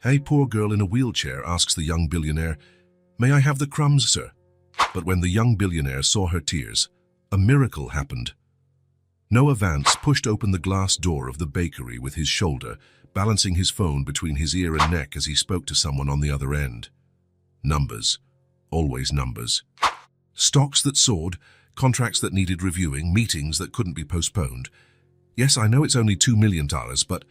A poor girl in a wheelchair asks the young billionaire, "May I have the crumbs, sir?" But when the young billionaire saw her tears, a miracle happened. Noah Vance pushed open the glass door of the bakery with his shoulder, balancing his phone between his ear and neck as he spoke to someone on the other end. Numbers. Always numbers. Stocks that soared, contracts that needed reviewing, meetings that couldn't be postponed. Yes, I know it's only $2 million, but...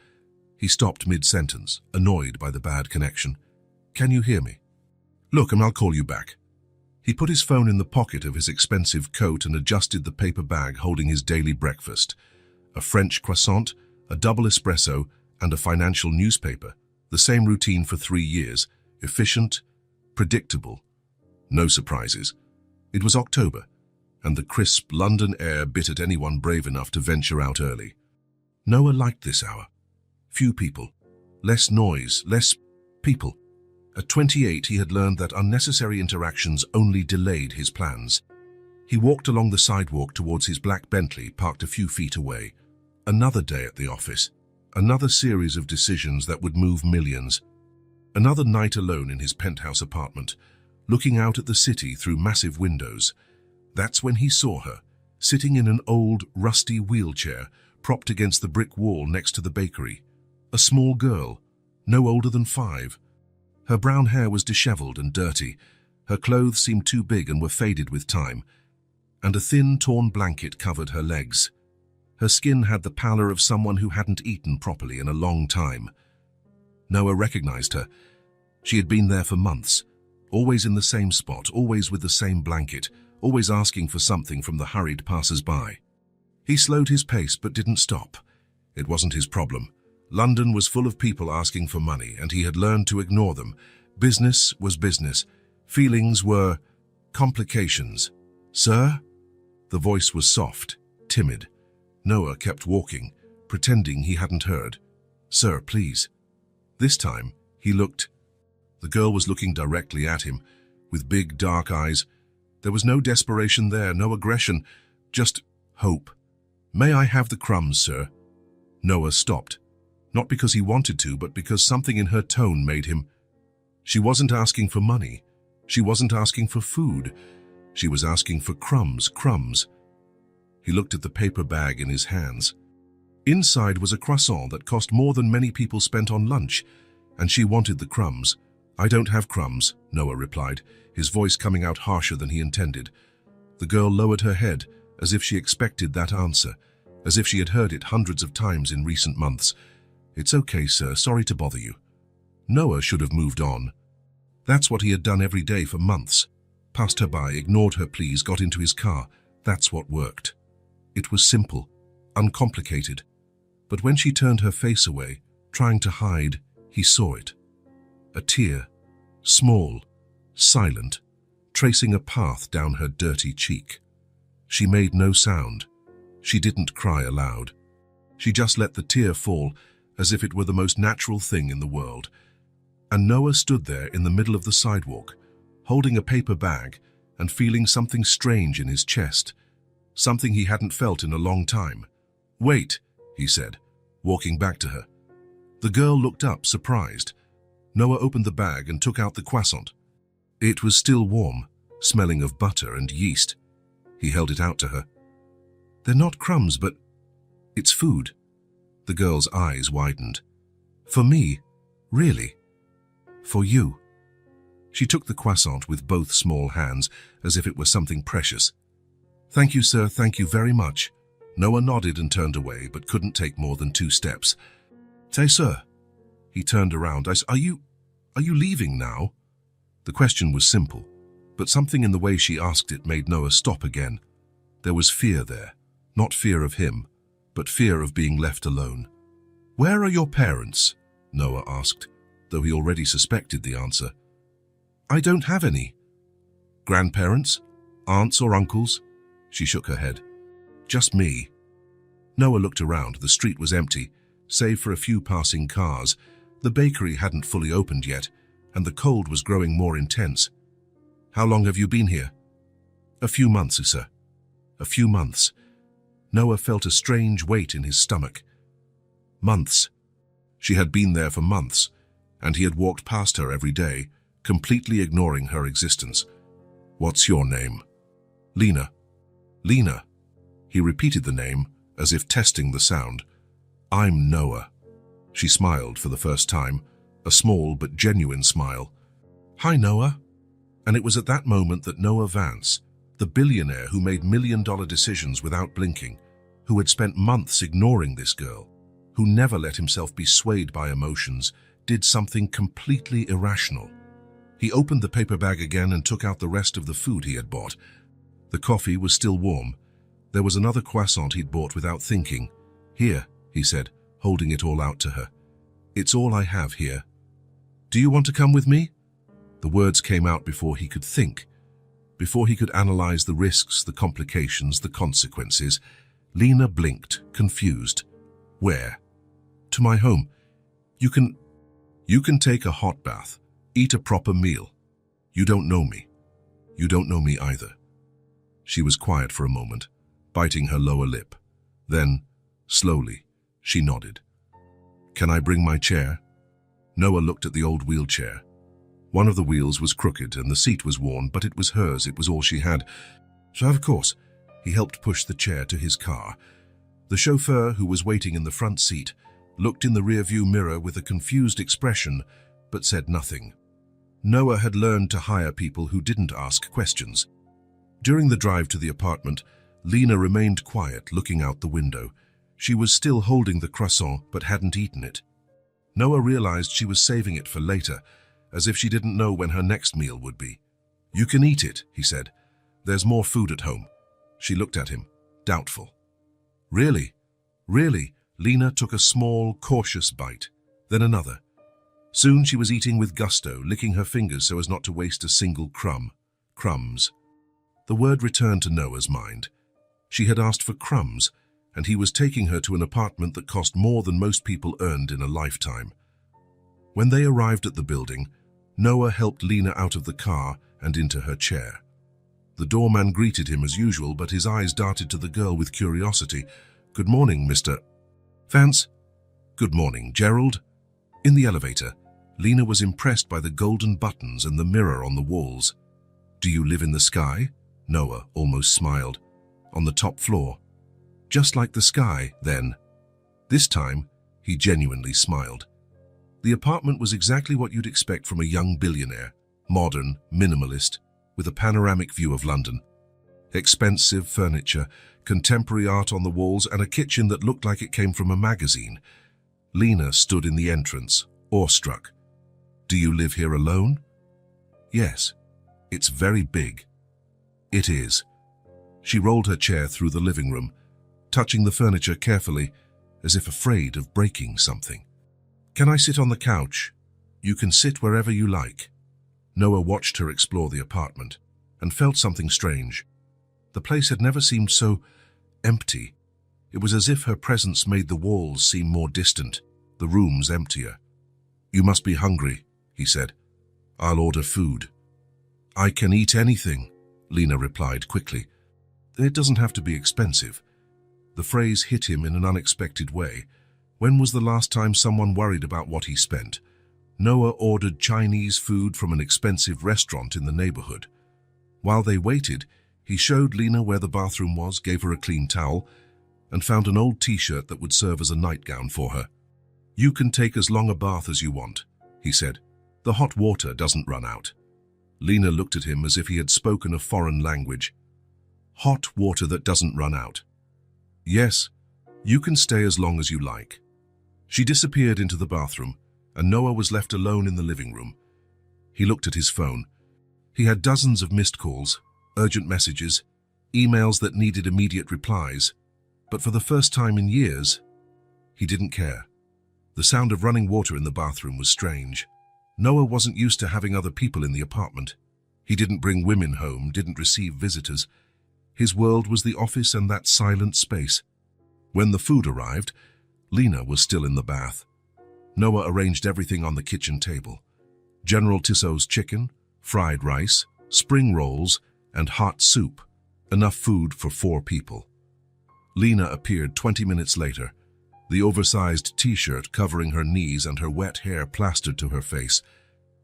He stopped mid-sentence, annoyed by the bad connection. "Can you hear me? Look, and I'll call you back." He put his phone in the pocket of his expensive coat and adjusted the paper bag holding his daily breakfast. A French croissant, a double espresso, and a financial newspaper. The same routine for 3 years. Efficient, predictable. No surprises. It was October, and the crisp London air bit at anyone brave enough to venture out early. Noah liked this hour. Few people. Less noise, less people. At 28, he had learned that unnecessary interactions only delayed his plans. He walked along the sidewalk towards his black Bentley, parked a few feet away. Another day at the office. Another series of decisions that would move millions. Another night alone in his penthouse apartment, looking out at the city through massive windows. That's when he saw her, sitting in an old, rusty wheelchair, propped against the brick wall next to the bakery. A small girl, no older than 5. Her brown hair was disheveled and dirty. Her clothes seemed too big and were faded with time, and a thin, torn blanket covered her legs. Her skin had the pallor of someone who hadn't eaten properly in a long time. Noah recognized her. She had been there for months, always in the same spot, always with the same blanket, always asking for something from the hurried passers-by. He slowed his pace but didn't stop. It wasn't his problem. London was full of people asking for money, and he had learned to ignore them. Business was business. Feelings were complications. "Sir?" The voice was soft, timid. Noah kept walking, pretending he hadn't heard. "Sir, please." This time, he looked. The girl was looking directly at him, with big, dark eyes. There was no desperation there, no aggression, just hope. "May I have the crumbs, sir?" Noah stopped. Not because he wanted to, but because something in her tone made him. She wasn't asking for money. She wasn't asking for food. She was asking for crumbs, crumbs. He looked at the paper bag in his hands. Inside was a croissant that cost more than many people spent on lunch, and she wanted the crumbs. "I don't have crumbs," Noah replied, his voice coming out harsher than he intended. The girl lowered her head, as if she expected that answer, as if she had heard it hundreds of times in recent months. "It's okay, sir. Sorry to bother you." Noah should have moved on. That's what he had done every day for months. Passed her by, ignored her pleas, got into his car. That's what worked. It was simple, uncomplicated. But when she turned her face away, trying to hide, he saw it. A tear, small, silent, tracing a path down her dirty cheek. She made no sound. She didn't cry aloud. She just let the tear fall, as if it were the most natural thing in the world. And Noah stood there in the middle of the sidewalk, holding a paper bag and feeling something strange in his chest, something he hadn't felt in a long time. "Wait," he said, walking back to her. The girl looked up, surprised. Noah opened the bag and took out the croissant. It was still warm, smelling of butter and yeast. He held it out to her. "They're not crumbs, but it's food." The girl's eyes widened. "For me? Really? For you?" She took the croissant with both small hands, as if it were something precious. "Thank you, sir, thank you very much." Noah nodded and turned away, but couldn't take more than 2 steps. "Say, sir." He turned around. Are you leaving now?" The question was simple, but something in the way she asked it made Noah stop again. There was fear there, not fear of him, but fear of being left alone. "Where are your parents?" Noah asked, though he already suspected the answer. "I don't have any." "Grandparents? Aunts or uncles?" She shook her head. "Just me." Noah looked around. The street was empty, save for a few passing cars. The bakery hadn't fully opened yet, and the cold was growing more intense. "How long have you been here?" "A few months, sir." A few months. Noah felt a strange weight in his stomach. Months. She had been there for months, and he had walked past her every day, completely ignoring her existence. "What's your name?" "Lena." "Lena." He repeated the name, as if testing the sound. "I'm Noah." She smiled for the first time, a small but genuine smile. "Hi, Noah." And it was at that moment that Noah Vance, the billionaire who made million-dollar decisions without blinking, who had spent months ignoring this girl, who never let himself be swayed by emotions, did something completely irrational. He opened the paper bag again and took out the rest of the food he had bought. The coffee was still warm. There was another croissant he'd bought without thinking. "Here," he said, holding it all out to her. "It's all I have here. Do you want to come with me?" The words came out before he could think, before he could analyze the risks, the complications, the consequences. Lena blinked, confused. "Where?" "To my home. You can take a hot bath, eat a proper meal. You don't know me. You don't know me either." She was quiet for a moment, biting her lower lip. Then, slowly, she nodded. "Can I bring my chair?" Noah looked at the old wheelchair. One of the wheels was crooked and the seat was worn, but it was hers, it was all she had. So of course, he helped push the chair to his car. The chauffeur, who was waiting in the front seat, looked in the rearview mirror with a confused expression, but said nothing. Noah had learned to hire people who didn't ask questions. During the drive to the apartment, Lena remained quiet, looking out the window. She was still holding the croissant, but hadn't eaten it. Noah realized she was saving it for later, as if she didn't know when her next meal would be. "You can eat it," he said. "There's more food at home." She looked at him, doubtful. "Really? Really?" Lena took a small, cautious bite, then another. Soon she was eating with gusto, licking her fingers so as not to waste a single crumb. Crumbs. The word returned to Noah's mind. She had asked for crumbs, and he was taking her to an apartment that cost more than most people earned in a lifetime. When they arrived at the building, Noah helped Lena out of the car and into her chair. The doorman greeted him as usual, but his eyes darted to the girl with curiosity. "Good morning, Mr. Vance." "Good morning, Gerald." In the elevator, Lena was impressed by the golden buttons and the mirror on the walls. "Do you live in the sky?" Noah almost smiled. "On the top floor." "Just like the sky, then." This time, he genuinely smiled. The apartment was exactly what you'd expect from a young billionaire, modern, minimalist, with a panoramic view of London. Expensive furniture, contemporary art on the walls, and a kitchen that looked like it came from a magazine. Lena stood in the entrance, awestruck. "Do you live here alone?" "Yes. It's very big." "It is." She rolled her chair through the living room, touching the furniture carefully, as if afraid of breaking something. "Can I sit on the couch?" "You can sit wherever you like." Noah watched her explore the apartment and felt something strange. The place had never seemed so empty. It was as if her presence made the walls seem more distant, the rooms emptier. "You must be hungry," he said. "I'll order food." "I can eat anything," Lena replied quickly. "It doesn't have to be expensive." The phrase hit him in an unexpected way. When was the last time someone worried about what he spent? Noah ordered Chinese food from an expensive restaurant in the neighborhood. While they waited, he showed Lena where the bathroom was, gave her a clean towel, and found an old t-shirt that would serve as a nightgown for her. "You can take as long a bath as you want," he said. "The hot water doesn't run out." Lena looked at him as if he had spoken a foreign language. "Hot water that doesn't run out." "Yes, you can stay as long as you like." She disappeared into the bathroom, and Noah was left alone in the living room. He looked at his phone. He had dozens of missed calls, urgent messages, emails that needed immediate replies, but for the first time in years, he didn't care. The sound of running water in the bathroom was strange. Noah wasn't used to having other people in the apartment. He didn't bring women home, didn't receive visitors. His world was the office and that silent space. When the food arrived, Lena was still in the bath. Noah arranged everything on the kitchen table. General Tissot's chicken, fried rice, spring rolls, and hot soup. Enough food for 4 people. Lena appeared 20 minutes later. the oversized t-shirt covering her knees and her wet hair plastered to her face.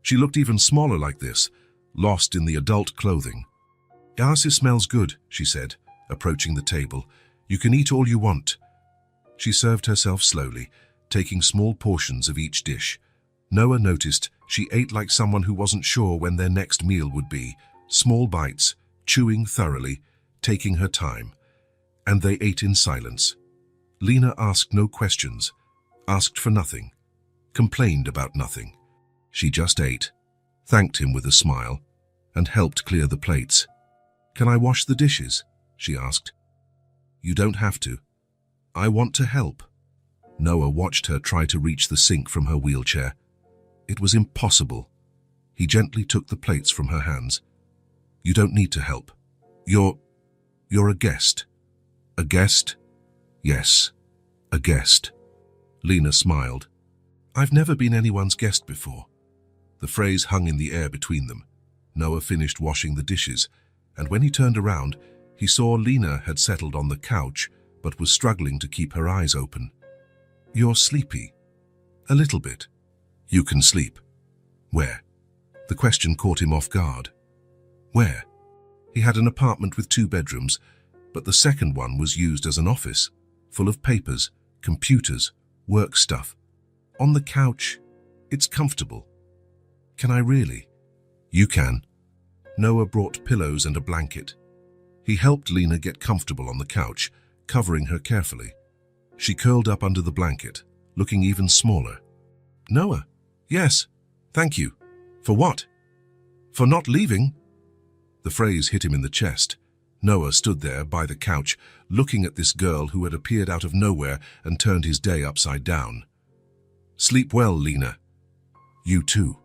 She looked even smaller like this, lost in the adult clothing. "Yes, it smells good," she said, approaching the table. "You can eat all you want." She served herself slowly, taking small portions of each dish. Noah noticed she ate like someone who wasn't sure when their next meal would be, small bites, chewing thoroughly, taking her time. And they ate in silence. Lena asked no questions, asked for nothing, complained about nothing. She just ate, thanked him with a smile, and helped clear the plates. "Can I wash the dishes?" she asked. "You don't have to. I want to help." Noah watched her try to reach the sink from her wheelchair. It was impossible. He gently took the plates from her hands. "You don't need to help. You're a guest." "A guest?" "Yes, a guest." Lena smiled. "I've never been anyone's guest before." The phrase hung in the air between them. Noah finished washing the dishes, and when he turned around, he saw Lena had settled on the couch, but was struggling to keep her eyes open. "You're sleepy." "A little bit." "You can sleep." "Where?" The question caught him off guard. "Where?" He had an apartment with 2 bedrooms, but the second one was used as an office, full of papers, computers, work stuff. "On the couch. It's comfortable." "Can I really?" "You can." Noah brought pillows and a blanket. He helped Lena get comfortable on the couch, covering her carefully. She curled up under the blanket, looking even smaller. "Noah?" "Yes, thank you." "For what?" "For not leaving." The phrase hit him in the chest. Noah stood there by the couch, looking at this girl who had appeared out of nowhere and turned his day upside down. "Sleep well, Lena." "You too."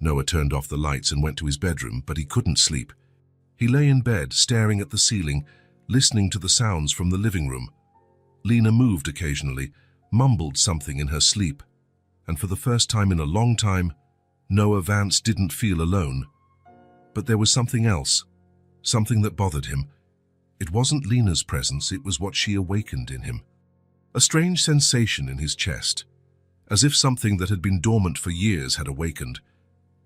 Noah turned off the lights and went to his bedroom, but he couldn't sleep. He lay in bed, staring at the ceiling, listening to the sounds from the living room. Lena moved occasionally, mumbled something in her sleep, and for the first time in a long time, Noah Vance didn't feel alone. But there was something else, something that bothered him. It wasn't Lena's presence, it was what she awakened in him. A strange sensation in his chest, as if something that had been dormant for years had awakened.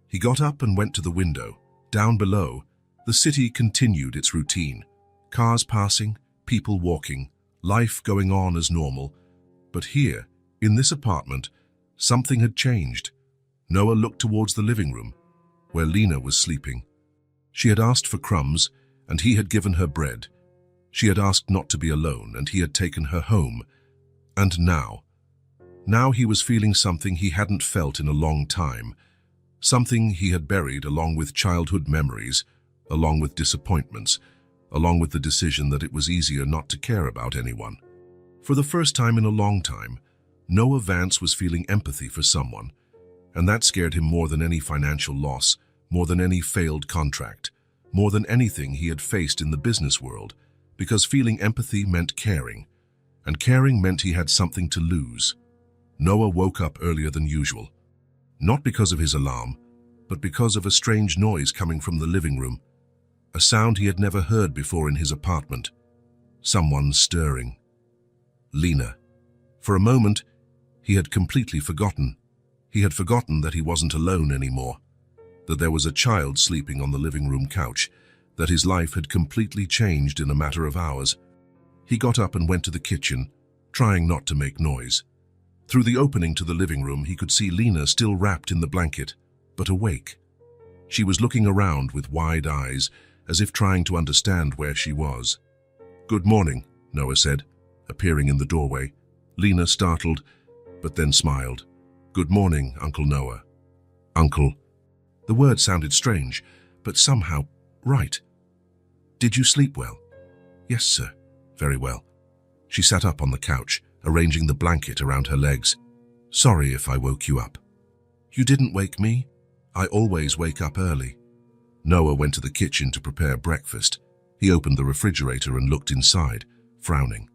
He got up and went to the window. Down below, the city continued its routine. Cars passing, people walking, life going on as normal. But here, in this apartment, something had changed. Noah looked towards the living room, where Lena was sleeping. She had asked for crumbs, and he had given her bread. She had asked not to be alone, and he had taken her home. And now he was feeling something he hadn't felt in a long time. Something he had buried along with childhood memories, along with disappointments, along with the decision that it was easier not to care about anyone. For the first time in a long time, Noah Vance was feeling empathy for someone, and that scared him more than any financial loss, more than any failed contract, more than anything he had faced in the business world, because feeling empathy meant caring, and caring meant he had something to lose. Noah woke up earlier than usual, not because of his alarm, but because of a strange noise coming from the living room, a sound he had never heard before in his apartment. Someone stirring. Lena. For a moment, he had completely forgotten. He had forgotten that he wasn't alone anymore, that there was a child sleeping on the living room couch, that his life had completely changed in a matter of hours. He got up and went to the kitchen, trying not to make noise. Through the opening to the living room, he could see Lena still wrapped in the blanket, but awake. She was looking around with wide eyes, as if trying to understand where she was. "Good morning," Noah said, appearing in the doorway. Lena startled, but then smiled. "Good morning, Uncle Noah." "Uncle." The word sounded strange, but somehow right. "Did you sleep well?" "Yes, sir. Very well." She sat up on the couch, arranging the blanket around her legs. "Sorry if I woke you up." "You didn't wake me. I always wake up early." Noah went to the kitchen to prepare breakfast. He opened the refrigerator and looked inside, frowning.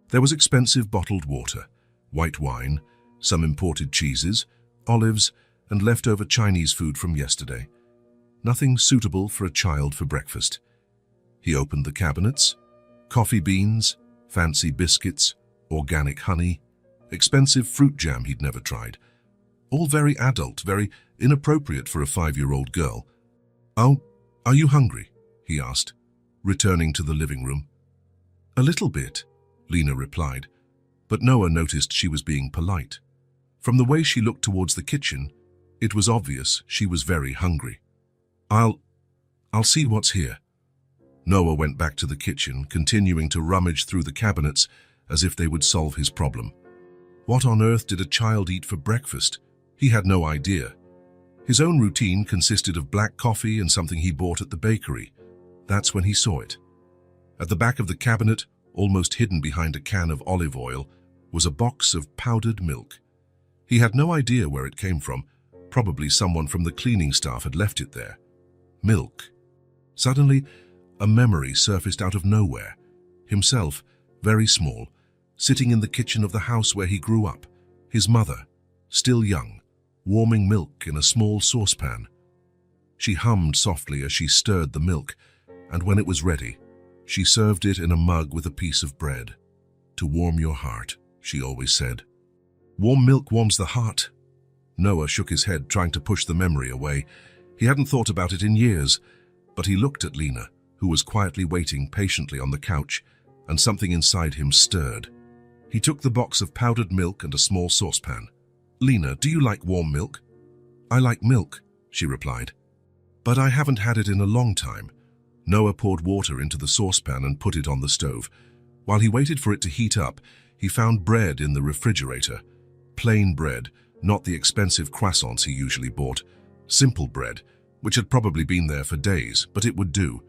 There was expensive bottled water, white wine, some imported cheeses, olives, and leftover Chinese food from yesterday. Nothing suitable for a child for breakfast. He opened the cabinets. Coffee beans, fancy biscuits, organic honey, expensive fruit jam he'd never tried. All very adult, very inappropriate for a 5-year-old girl. "Oh, are you hungry?" he asked, returning to the living room. "A little bit," Lena replied, but Noah noticed she was being polite. From the way she looked towards the kitchen, it was obvious she was very hungry. I'll see what's here." Noah went back to the kitchen, continuing to rummage through the cabinets as if they would solve his problem. What on earth did a child eat for breakfast? He had no idea. His own routine consisted of black coffee and something he bought at the bakery. That's when he saw it. At the back of the cabinet, almost hidden behind a can of olive oil, was a box of powdered milk. He had no idea where it came from. Probably someone from the cleaning staff had left it there. Milk. Suddenly, a memory surfaced out of nowhere. Himself, very small, sitting in the kitchen of the house where he grew up. His mother, still young, warming milk in a small saucepan. She hummed softly as she stirred the milk, and when it was ready, she served it in a mug with a piece of bread. "To warm your heart," she always said. "Warm milk warms the heart." Noah shook his head, trying to push the memory away. He hadn't thought about it in years, but he looked at Lena, who was quietly waiting patiently on the couch, and something inside him stirred. He took the box of powdered milk and a small saucepan. "Lena, do you like warm milk?" "I like milk," she replied. "But I haven't had it in a long time." Noah poured water into the saucepan and put it on the stove. While he waited for it to heat up, he found bread in the refrigerator. Plain bread, not the expensive croissants he usually bought. Simple bread, which had probably been there for days, but it would do.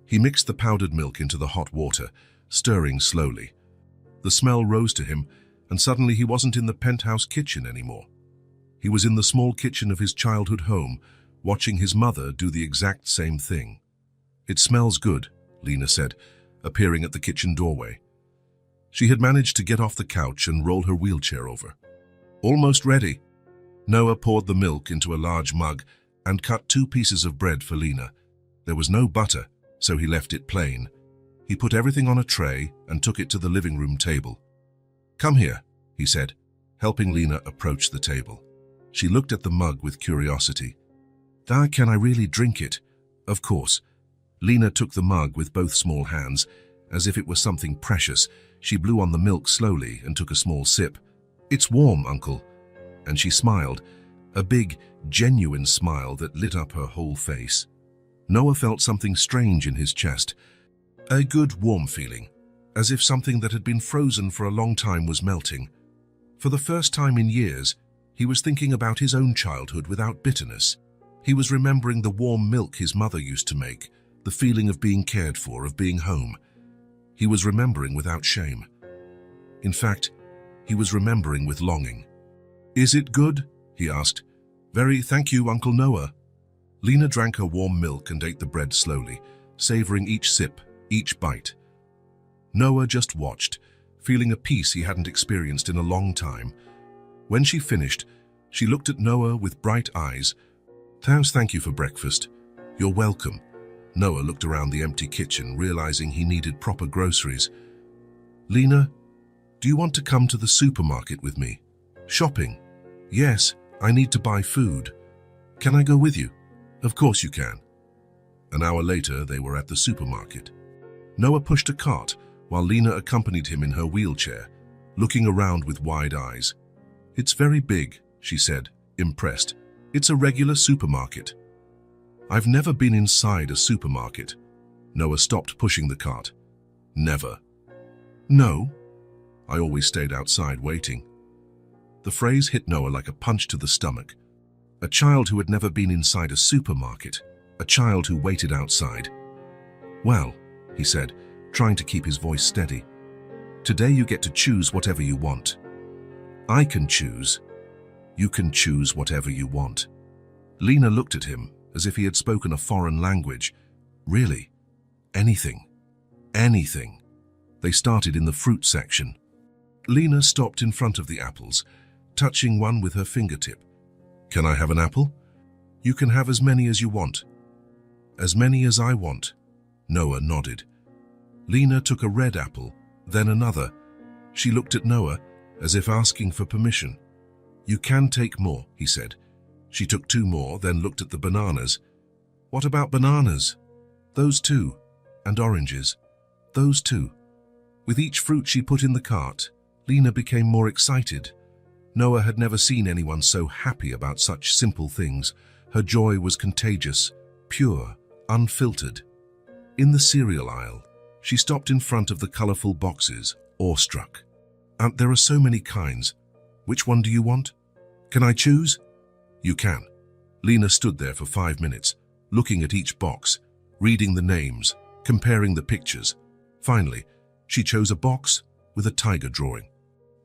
He mixed the powdered milk into the hot water, stirring slowly. The smell rose to him, and suddenly he wasn't in the penthouse kitchen anymore. He was in the small kitchen of his childhood home, watching his mother do the exact same thing. "It smells good," Lena said, appearing at the kitchen doorway. She had managed to get off the couch and roll her wheelchair over. "Almost ready." Noah poured the milk into a large mug and cut 2 pieces of bread for Lena. There was no butter, so he left it plain. He put everything on a tray and took it to the living room table. "Come here," he said, helping Lena approach the table. She looked at the mug with curiosity. Can I really drink it?" "Of course." Lena took the mug with both small hands. As if it was something precious, she blew on the milk slowly and took a small sip. "It's warm, Uncle." And she smiled, a big, genuine smile that lit up her whole face. Noah felt something strange in his chest. A good, warm feeling, as if something that had been frozen for a long time was melting. For the first time in years, he was thinking about his own childhood without bitterness. He was remembering the warm milk his mother used to make, the feeling of being cared for, of being home. He was remembering without shame. In fact, he was remembering with longing. "Is it good?" he asked. "Very, thank you, Uncle Noah." Lena drank her warm milk and ate the bread slowly, savoring each sip, each bite. Noah just watched, feeling a peace he hadn't experienced in a long time. When she finished, she looked at Noah with bright eyes. Thank you for breakfast." "You're welcome." Noah looked around the empty kitchen, realizing he needed proper groceries. "Lena, do you want to come to the supermarket with me?" "Shopping?" "Yes, I need to buy food." "Can I go with you?" "Of course you can." An hour later, they were at the supermarket. Noah pushed a cart, while Lena accompanied him in her wheelchair, looking around with wide eyes. "It's very big," she said, impressed. "It's a regular supermarket." "I've never been inside a supermarket." Noah stopped pushing the cart. "Never?" "No. I always stayed outside waiting." The phrase hit Noah like a punch to the stomach. A child who had never been inside a supermarket. A child who waited outside. "Well," he said, trying to keep his voice steady, "today you get to choose whatever you want." "I can choose." "You can choose whatever you want." Lena looked at him as if he had spoken a foreign language. "Really? Anything?" "Anything." They started in the fruit section. Lena stopped in front of the apples, touching one with her fingertip. "Can I have an apple?" "You can have as many as you want." "As many as I want." Noah nodded. Lena took a red apple, then another. She looked at Noah, as if asking for permission. "You can take more," he said. She took 2 more, then looked at the bananas. "What about bananas?" "Those 2. And oranges." "Those 2. With each fruit she put in the cart, Lena became more excited. Noah had never seen anyone so happy about such simple things. Her joy was contagious, pure, unfiltered. In the cereal aisle, she stopped in front of the colorful boxes, awestruck. "Aunt, there are so many kinds. Which one do you want? Can I choose?" "You can." Lena stood there for 5 minutes, looking at each box, reading the names, comparing the pictures. Finally, she chose a box with a tiger drawing.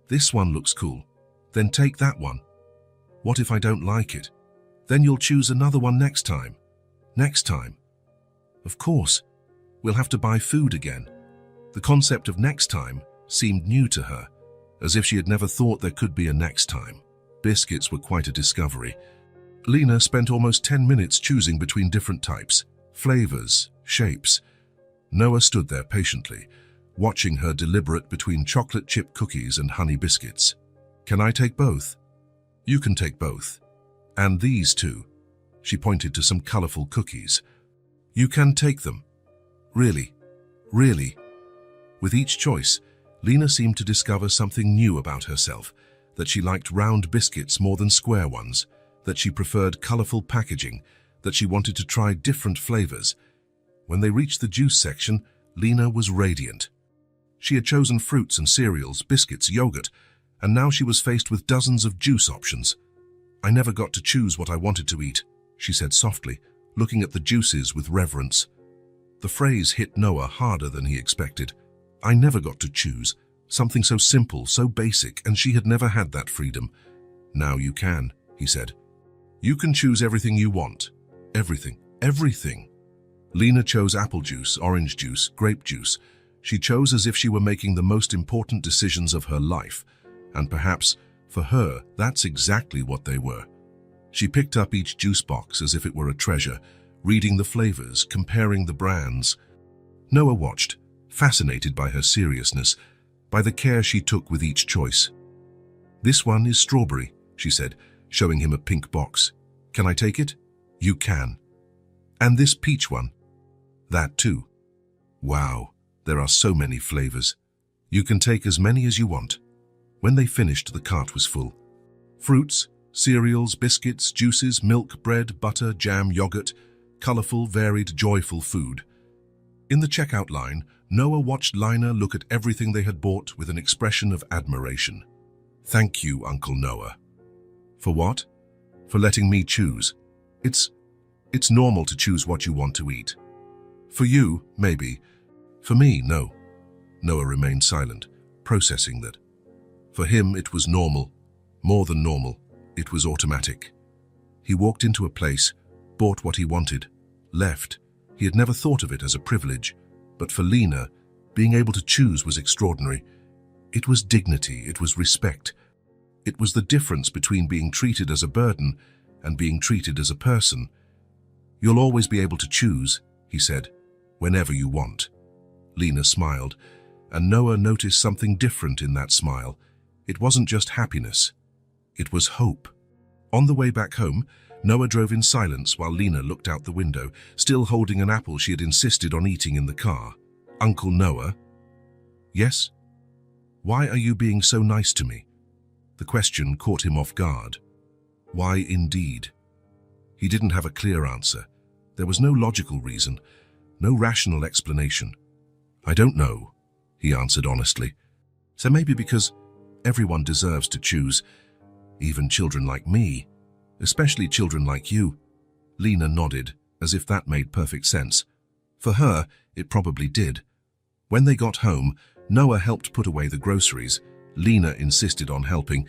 "This one looks cool. Then take that one." "What if I don't like it?" "Then you'll choose another one next time." "Next time?" "Of course. We'll have to buy food again." The concept of next time seemed new to her, as if she had never thought there could be a next time. Biscuits were quite a discovery. Lena spent almost 10 minutes choosing between different types, flavors, shapes. Noah stood there patiently, watching her deliberate between chocolate chip cookies and honey biscuits. "Can I take both?" "You can take both. And these too." She pointed to some colorful cookies. "You can take them. Really, really." With each choice, Lena seemed to discover something new about herself, that she liked round biscuits more than square ones, that she preferred colorful packaging, that she wanted to try different flavors. When they reached the juice section, Lena was radiant. She had chosen fruits and cereals, biscuits, yogurt, and now she was faced with dozens of juice options. "I never got to choose what I wanted to eat," she said softly, looking at the juices with reverence. The phrase hit Noah harder than he expected. I never got to choose. Something so simple, so basic, and she had never had that freedom. "Now you can," he said. "You can choose everything you want. Everything. Everything." Lena chose apple juice, orange juice, grape juice. She chose as if she were making the most important decisions of her life. And perhaps, for her, that's exactly what they were. She picked up each juice box as if it were a treasure, reading the flavors, comparing the brands. Noah watched, fascinated by her seriousness, by the care she took with each choice. "This one is strawberry," she said, showing him a pink box. "Can I take it?" "You can." "And this peach one?" "That too." "Wow, there are so many flavors. You can take as many as you want." When they finished, the cart was full. Fruits, cereals, biscuits, juices, milk, bread, butter, jam, yogurt, colorful, varied, joyful food. In the checkout line, Noah watched Lena look at everything they had bought with an expression of admiration. "Thank you, Uncle Noah." "For what?" "For letting me choose. It's normal to choose what you want to eat." "For you, maybe. For me, no." Noah remained silent, processing that. For him, it was normal. More than normal. It was automatic. He walked into a place, bought what he wanted, left. He had never thought of it as a privilege. But for Lena, being able to choose was extraordinary. It was dignity, it was respect. It was the difference between being treated as a burden and being treated as a person. "You'll always be able to choose," he said, "whenever you want." Lena smiled, and Noah noticed something different in that smile. It wasn't just happiness. It was hope. On the way back home, Noah drove in silence while Lena looked out the window, still holding an apple she had insisted on eating in the car. "Uncle Noah?" "Yes?" "Why are you being so nice to me?" The question caught him off guard. Why indeed? He didn't have a clear answer. There was no logical reason, no rational explanation. "I don't know," he answered honestly. "So maybe because everyone deserves to choose, even children like me, especially children like you." Lena nodded, as if that made perfect sense. For her, it probably did. When they got home, Noah helped put away the groceries. Lena insisted on helping,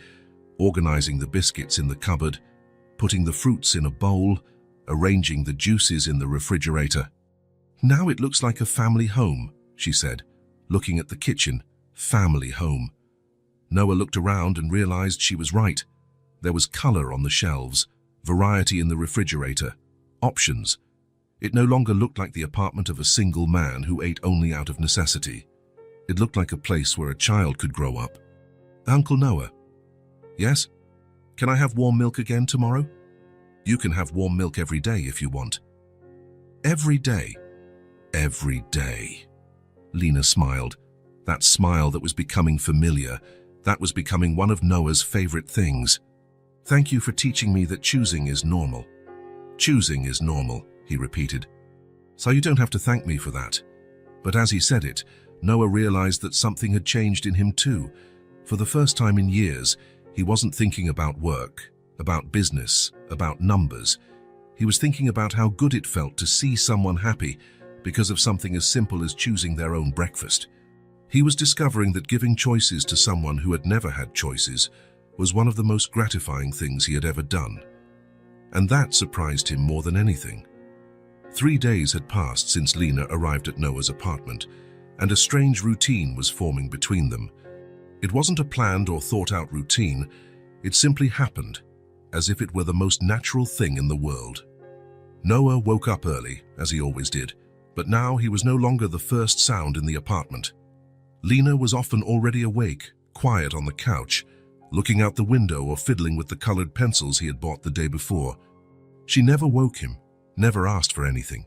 organizing the biscuits in the cupboard, putting the fruits in a bowl, arranging the juices in the refrigerator. "Now it looks like a family home," she said, looking at the kitchen. Family home. Noah looked around and realized she was right. There was color on the shelves, variety in the refrigerator, options. It no longer looked like the apartment of a single man who ate only out of necessity. It looked like a place where a child could grow up. Uncle Noah. Yes? Can I have warm milk again tomorrow? You can have warm milk every day if you want. Every day. Every day. Lena smiled. That smile that was becoming familiar. That was becoming one of Noah's favorite things. Thank you for teaching me that choosing is normal. Choosing is normal, he repeated. So you don't have to thank me for that. But as he said it, Noah realized that something had changed in him too. For the first time in years, he wasn't thinking about work, about business, about numbers. He was thinking about how good it felt to see someone happy because of something as simple as choosing their own breakfast. He was discovering that giving choices to someone who had never had choices was one of the most gratifying things he had ever done. And that surprised him more than anything. 3 days had passed since Lena arrived at Noah's apartment, and a strange routine was forming between them. It wasn't a planned or thought-out routine. It simply happened, as if it were the most natural thing in the world. Noah woke up early, as he always did, but now he was no longer the first sound in the apartment. Lena was often already awake, quiet on the couch, looking out the window or fiddling with the colored pencils he had bought the day before. She never woke him, never asked for anything.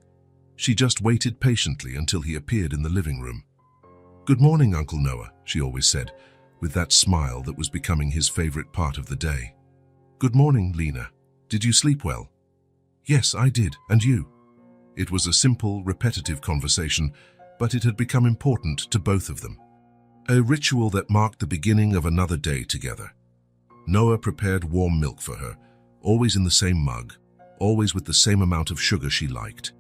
She just waited patiently until he appeared in the living room. "Good morning, Uncle Noah," she always said, with that smile that was becoming his favorite part of the day. "Good morning, Lena. Did you sleep well?" "Yes, I did. And you?" It was a simple, repetitive conversation, but it had become important to both of them. A ritual that marked the beginning of another day together. Noah prepared warm milk for her, always in the same mug, always with the same amount of sugar she liked.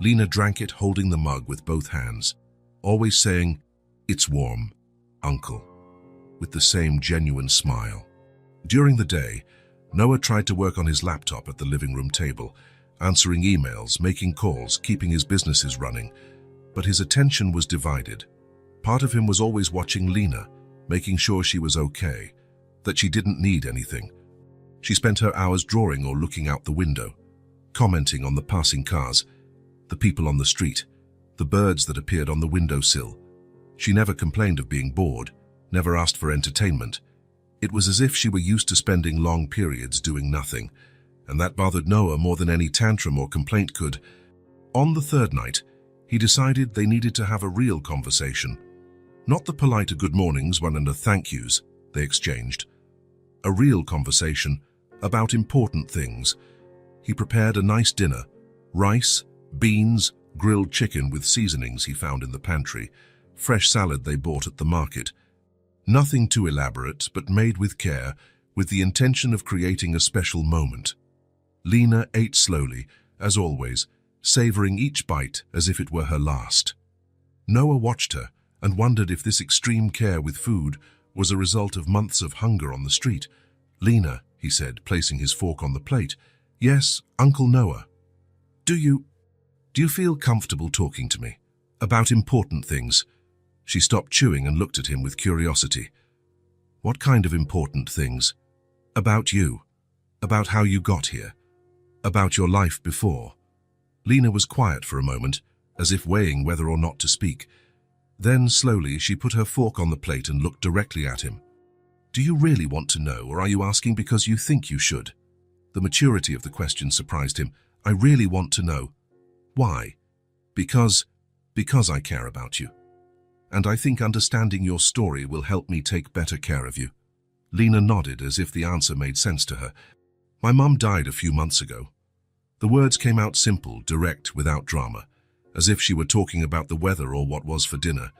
Lena drank it holding the mug with both hands, always saying, "It's warm, Uncle," with the same genuine smile. During the day, Noah tried to work on his laptop at the living room table, answering emails, making calls, keeping his businesses running, but his attention was divided. Part of him was always watching Lena, making sure she was okay, that she didn't need anything. She spent her hours drawing or looking out the window, commenting on the passing cars, the people on the street, the birds that appeared on the windowsill. She never complained of being bored, never asked for entertainment. It was as if she were used to spending long periods doing nothing, and that bothered Noah more than any tantrum or complaint could. On the third night, he decided they needed to have a real conversation. Not the polite good mornings and the thank yous they exchanged. A real conversation about important things. He prepared a nice dinner, rice, beans, grilled chicken with seasonings he found in the pantry, fresh salad they bought at the market. Nothing too elaborate, but made with care, with the intention of creating a special moment. Lena ate slowly, as always, savoring each bite as if it were her last. Noah watched her and wondered if this extreme care with food was a result of months of hunger on the street. "Lena," he said, placing his fork on the plate. "Yes, Uncle Noah. Do you feel comfortable talking to me? About important things?" She stopped chewing and looked at him with curiosity. "What kind of important things?" "About you. About how you got here. About your life before." Lena was quiet for a moment, as if weighing whether or not to speak. Then, slowly, she put her fork on the plate and looked directly at him. "Do you really want to know, or are you asking because you think you should?" The maturity of the question surprised him. "I really want to know." "Why?" Because I care about you. And I think understanding your story will help me take better care of you." Lena nodded as if the answer made sense to her. "My mum died a few months ago." The words came out simple, direct, without drama, as if she were talking about the weather or what was for dinner.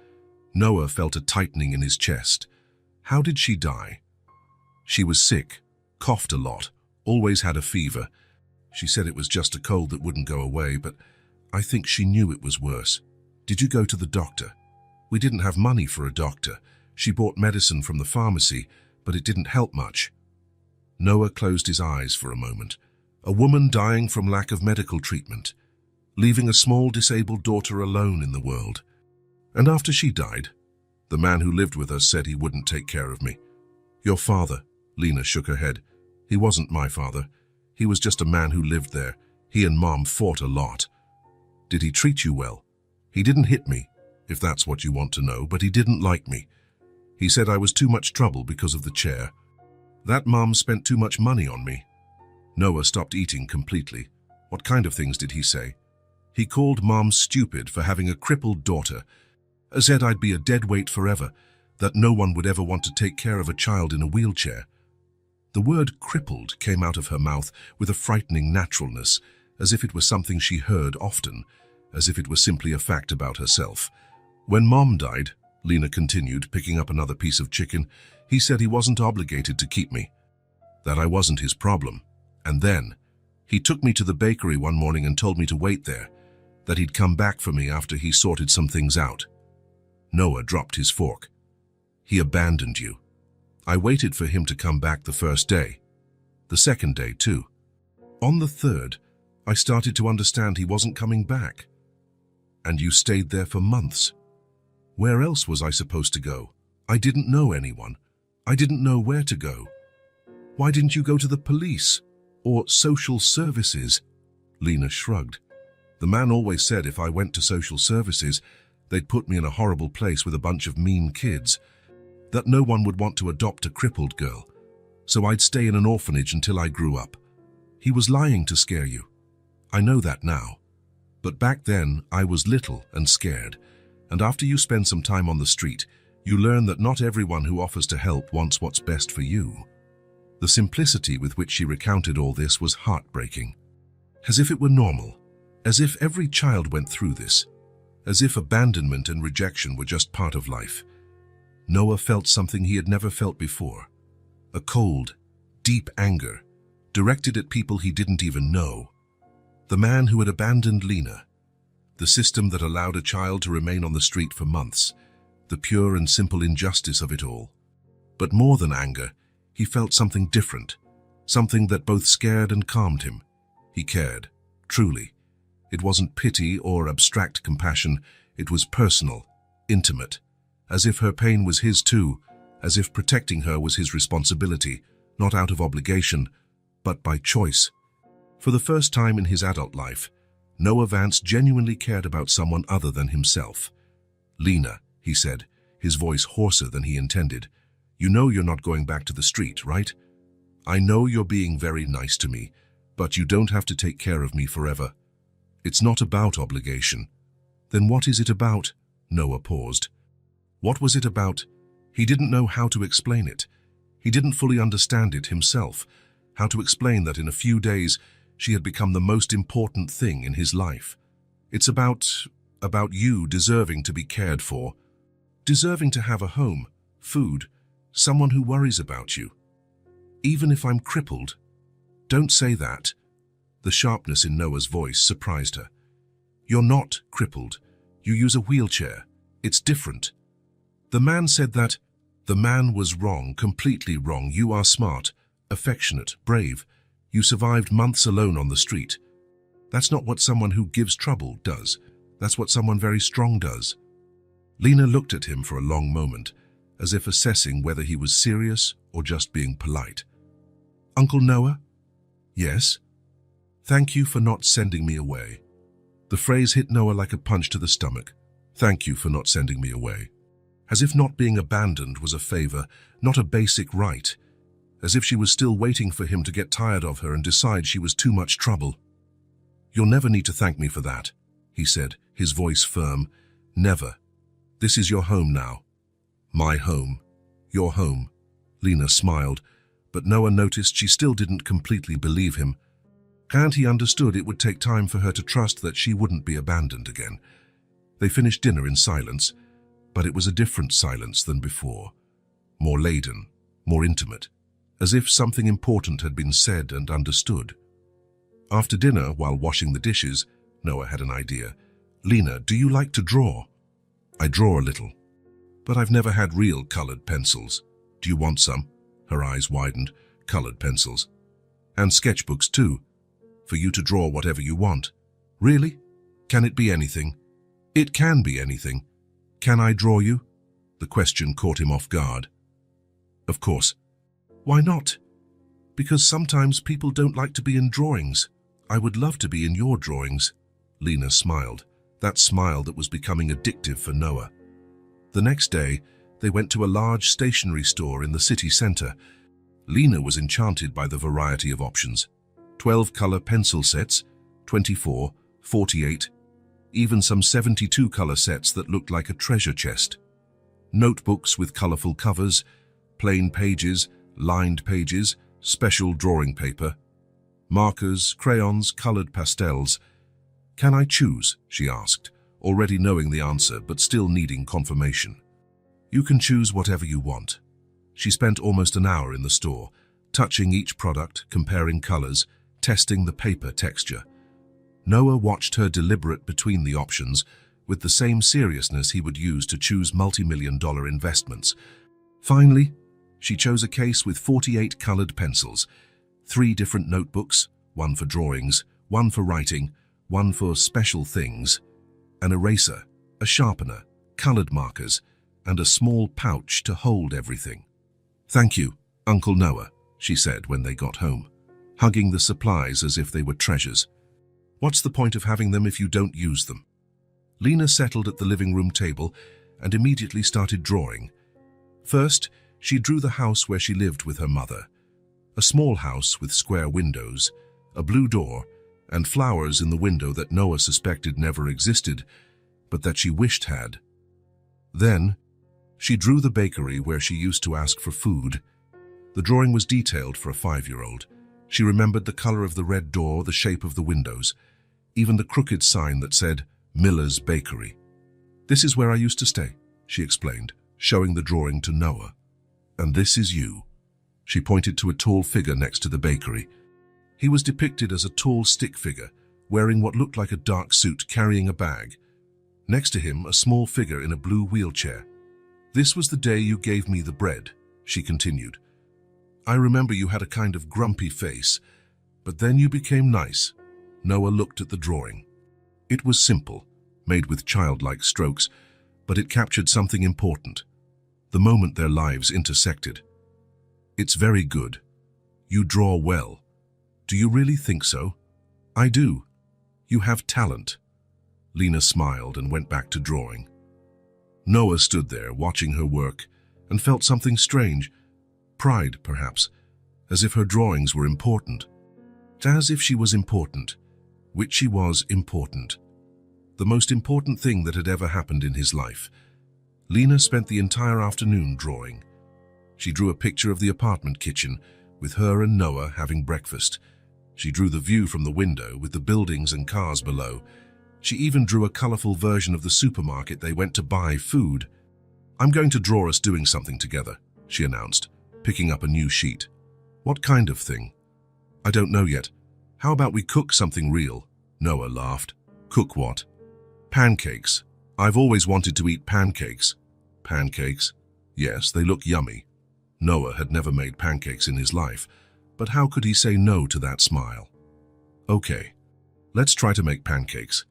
Noah felt a tightening in his chest. How did she die? "She was sick, coughed a lot, always had a fever. She said it was just a cold that wouldn't go away, but I think she knew it was worse." "Did you go to the doctor?" "We didn't have money for a doctor. She bought medicine from the pharmacy, but it didn't help much." Noah closed his eyes for a moment. A woman dying from lack of medical treatment, leaving a small disabled daughter alone in the world. "And after she died, the man who lived with us said he wouldn't take care of me." "Your father?" Lena shook her head. "He wasn't my father. He was just a man who lived there. He and Mom fought a lot." "Did he treat you well?" "He didn't hit me, if that's what you want to know, but he didn't like me. He said I was too much trouble because of the chair. That Mom spent too much money on me. Noah stopped eating completely. What kind of things did he say? He called Mom stupid for having a crippled daughter, said I'd be a dead weight forever, that no one would ever want to take care of a child in a wheelchair. The word crippled came out of her mouth with a frightening naturalness, as if it was something she heard often, as if it was simply a fact about herself. When Mom died, Lena continued, picking up another piece of chicken, he said he wasn't obligated to keep me, that I wasn't his problem. And then, he took me to the bakery one morning and told me to wait there, that he'd come back for me after he sorted some things out. Noah dropped his fork. He abandoned you. I waited for him to come back the first day. The second day, too. On the third, I started to understand he wasn't coming back. And you stayed there for months. Where else was I supposed to go? I didn't know anyone. I didn't know where to go. Why didn't you go to the police? Or social services? Lena shrugged. The man always said if I went to social services, they'd put me in a horrible place with a bunch of mean kids, that no one would want to adopt a crippled girl, so I'd stay in an orphanage until I grew up. He was lying to scare you. I know that now. But back then, I was little and scared, and after you spend some time on the street, you learn that not everyone who offers to help wants what's best for you. The simplicity with which she recounted all this was heartbreaking. As if it were normal, as if every child went through this, as if abandonment and rejection were just part of life. Noah felt something he had never felt before. A cold, deep anger, directed at people he didn't even know. The man who had abandoned Lena. The system that allowed a child to remain on the street for months. The pure and simple injustice of it all. But more than anger, he felt something different. Something that both scared and calmed him. He cared, truly. It wasn't pity or abstract compassion. It was personal, intimate. As if her pain was his too, as if protecting her was his responsibility, not out of obligation, but by choice. For the first time in his adult life, Noah Vance genuinely cared about someone other than himself. Lena, he said, his voice hoarser than he intended, you know you're not going back to the street, right? I know you're being very nice to me, but you don't have to take care of me forever. It's not about obligation. Then what is it about? Noah paused. What was it about? He didn't know how to explain it. He didn't fully understand it himself, how to explain that in a few days she had become the most important thing in his life. It's about you deserving to be cared for, deserving to have a home, food, someone who worries about you. Even if I'm crippled. Don't say that. The sharpness in Noah's voice surprised her. You're not crippled. You use a wheelchair. It's different. The man said that. The man was wrong, completely wrong. You are smart, affectionate, brave. You survived months alone on the street. That's not what someone who gives trouble does. That's what someone very strong does. Lena looked at him for a long moment, as if assessing whether he was serious or just being polite. Uncle Noah? Yes? Thank you for not sending me away. The phrase hit Noah like a punch to the stomach. Thank you for not sending me away. As if not being abandoned was a favor, not a basic right. As if she was still waiting for him to get tired of her and decide she was too much trouble. You'll never need to thank me for that, he said, his voice firm. Never. This is your home now. My home. Your home. Lena smiled, but Noah noticed she still didn't completely believe him. And he understood it would take time for her to trust that she wouldn't be abandoned again. They finished dinner in silence, but it was a different silence than before. More laden, more intimate, as if something important had been said and understood. After dinner, while washing the dishes, Noah had an idea. Lena, do you like to draw? I draw a little, but I've never had real colored pencils. Do you want some? Her eyes widened. Colored pencils. And sketchbooks too, for you to draw whatever you want. Really? Can it be anything? It can be anything. Can I draw you? The question caught him off guard. Of course. Why not? Because sometimes people don't like to be in drawings. I would love to be in your drawings. Lena smiled, that smile that was becoming addictive for Noah. The next day, they went to a large stationery store in the city center. Lena was enchanted by the variety of options. 12 color pencil sets, 24, 48, even some 72 color sets that looked like a treasure chest. Notebooks with colorful covers, plain pages, lined pages, special drawing paper, markers, crayons, colored pastels. "Can I choose?" she asked, already knowing the answer but still needing confirmation. "You can choose whatever you want." She spent almost an hour in the store, touching each product, comparing colors, testing the paper texture. Noah watched her deliberate between the options with the same seriousness he would use to choose multi-million-dollar investments. Finally, she chose a case with 48 colored pencils, 3 different notebooks, one for drawings, one for writing, one for special things, an eraser, a sharpener, colored markers, and a small pouch to hold everything. "Thank you, Uncle Noah," she said when they got home, hugging the supplies as if they were treasures. "What's the point of having them if you don't use them?" Lena settled at the living room table and immediately started drawing. First, she drew the house where she lived with her mother. A small house with square windows, a blue door, and flowers in the window that Noah suspected never existed, but that she wished had. Then, she drew the bakery where she used to ask for food. The drawing was detailed for a 5-year-old. She remembered the color of the red door, the shape of the windows, even the crooked sign that said, "Miller's Bakery." "This is where I used to stay," she explained, showing the drawing to Noah. "And this is you." She pointed to a tall figure next to the bakery. He was depicted as a tall stick figure, wearing what looked like a dark suit, carrying a bag. Next to him, a small figure in a blue wheelchair. "This was the day you gave me the bread," she continued. "I remember you had a kind of grumpy face, but then you became nice." Noah looked at the drawing. It was simple, made with childlike strokes, but it captured something important. The moment their lives intersected. "It's very good. You draw well." "Do you really think so?" "I do. You have talent." Lena smiled and went back to drawing. Noah stood there watching her work and felt something strange. Pride, perhaps, as if her drawings were important. As if she was important, which she was important. The most important thing that had ever happened in his life. Lena spent the entire afternoon drawing. She drew a picture of the apartment kitchen, with her and Noah having breakfast. She drew the view from the window with the buildings and cars below. She even drew a colorful version of the supermarket they went to buy food. "I'm going to draw us doing something together," she announced, picking up a new sheet. "What kind of thing?" "I don't know yet. How about we cook something real?" Noah laughed. "Cook what?" "Pancakes. I've always wanted to eat pancakes." "Pancakes? Yes, they look yummy." Noah had never made pancakes in his life, but how could he say no to that smile? "Okay, let's try to make pancakes."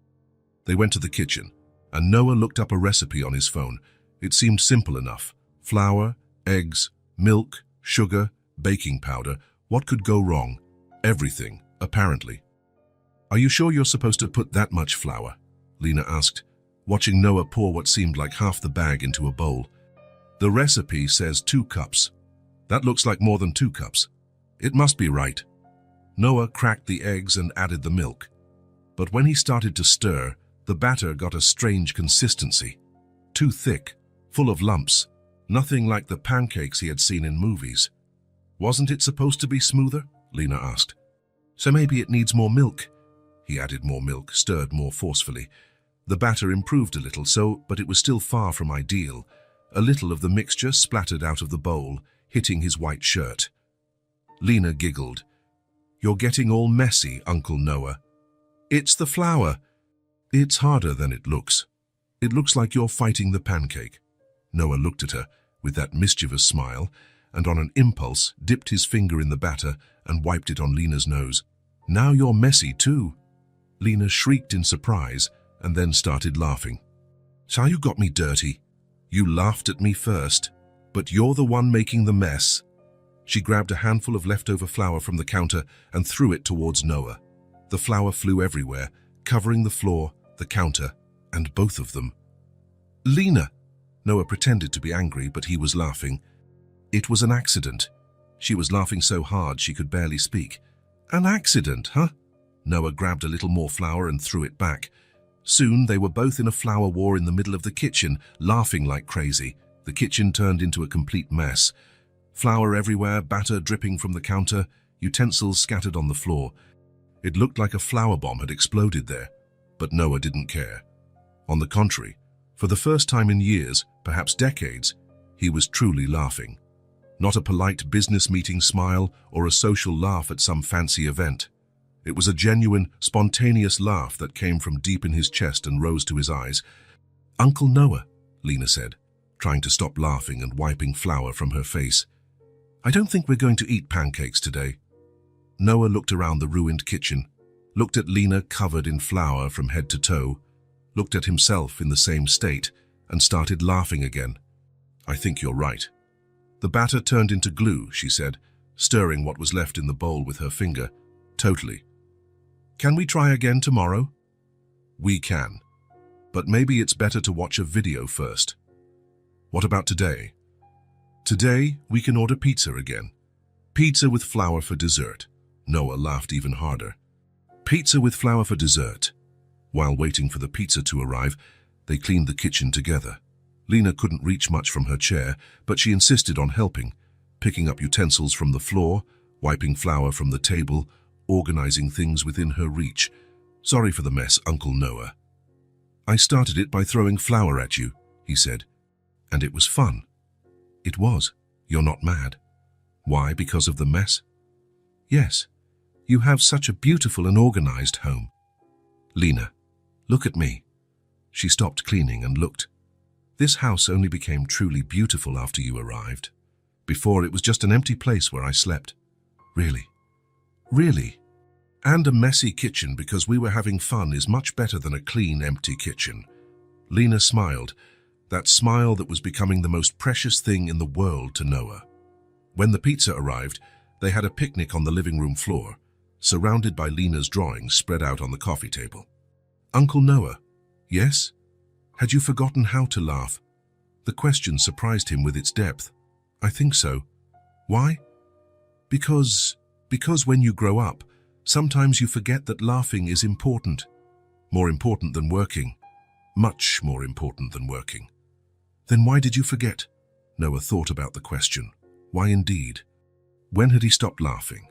They went to the kitchen, and Noah looked up a recipe on his phone. It seemed simple enough. Flour, eggs, milk, sugar, baking powder. What could go wrong? Everything, apparently. "Are you sure you're supposed to put that much flour?" Lena asked, watching Noah pour what seemed like half the bag into a bowl. "The recipe says 2 cups. That looks like more than 2 cups. It must be right." Noah cracked the eggs and added the milk. But when he started to stir, the batter got a strange consistency. Too thick, full of lumps, nothing like the pancakes he had seen in movies. "Wasn't it supposed to be smoother?" Lena asked. "So maybe it needs more milk." He added more milk, stirred more forcefully. The batter improved a little, but it was still far from ideal. A little of the mixture splattered out of the bowl, hitting his white shirt. Lena giggled. "You're getting all messy, Uncle Noah." "It's the flour." "It's harder than it looks. It looks like you're fighting the pancake." Noah looked at her with that mischievous smile, and on an impulse dipped his finger in the batter and wiped it on Lena's nose. "Now you're messy too." Lena shrieked in surprise and then started laughing. "So you got me dirty? You laughed at me first, but you're the one making the mess." She grabbed a handful of leftover flour from the counter and threw it towards Noah. The flour flew everywhere, covering the floor, the counter, and both of them. "Lena!" Noah pretended to be angry, but he was laughing. It was an accident. She was laughing so hard she could barely speak. An accident, huh? Noah grabbed a little more flour and threw it back. Soon they were both in a flour war in the middle of the kitchen, laughing like crazy. The kitchen turned into a complete mess. Flour everywhere, batter dripping from the counter, utensils scattered on the floor. It looked like a flour bomb had exploded there, but Noah didn't care. On the contrary, for the first time in years, perhaps decades, he was truly laughing. Not a polite business meeting smile or a social laugh at some fancy event. It was a genuine, spontaneous laugh that came from deep in his chest and rose to his eyes. "Uncle Noah," Lena said, trying to stop laughing and wiping flour from her face. "I don't think we're going to eat pancakes today." Noah looked around the ruined kitchen, looked at Lena covered in flour from head to toe, looked at himself in the same state, and started laughing again. "I think you're right." "The batter turned into glue," she said, stirring what was left in the bowl with her finger. "Totally. Can we try again tomorrow?" "We can. But maybe it's better to watch a video first." "What about today?" "Today, we can order pizza again. Pizza with flour for dessert." Noah laughed even harder. "Pizza with flour for dessert." While waiting for the pizza to arrive, they cleaned the kitchen together. Lena couldn't reach much from her chair, but she insisted on helping, picking up utensils from the floor, wiping flour from the table, organizing things within her reach. "Sorry for the mess, Uncle Noah." "I started it by throwing flour at you," he said. "And it was fun." "It was. You're not mad." "Why, because of the mess?" "Yes. You have such a beautiful and organized home." "Lena, look at me." She stopped cleaning and looked. "This house only became truly beautiful after you arrived. Before, it was just an empty place where I slept." "Really?" "Really. And a messy kitchen because we were having fun is much better than a clean, empty kitchen." Lena smiled, that smile that was becoming the most precious thing in the world to Noah. When the pizza arrived, they had a picnic on the living room floor, surrounded by Lena's drawings spread out on the coffee table. "Uncle Noah." "Yes?" "Had you forgotten how to laugh?" The question surprised him with its depth. "I think so." "Why?" Because when you grow up, sometimes you forget that laughing is important. More important than working. Much more important than working." "Then why did you forget?" Noah thought about the question. Why indeed? When had he stopped laughing?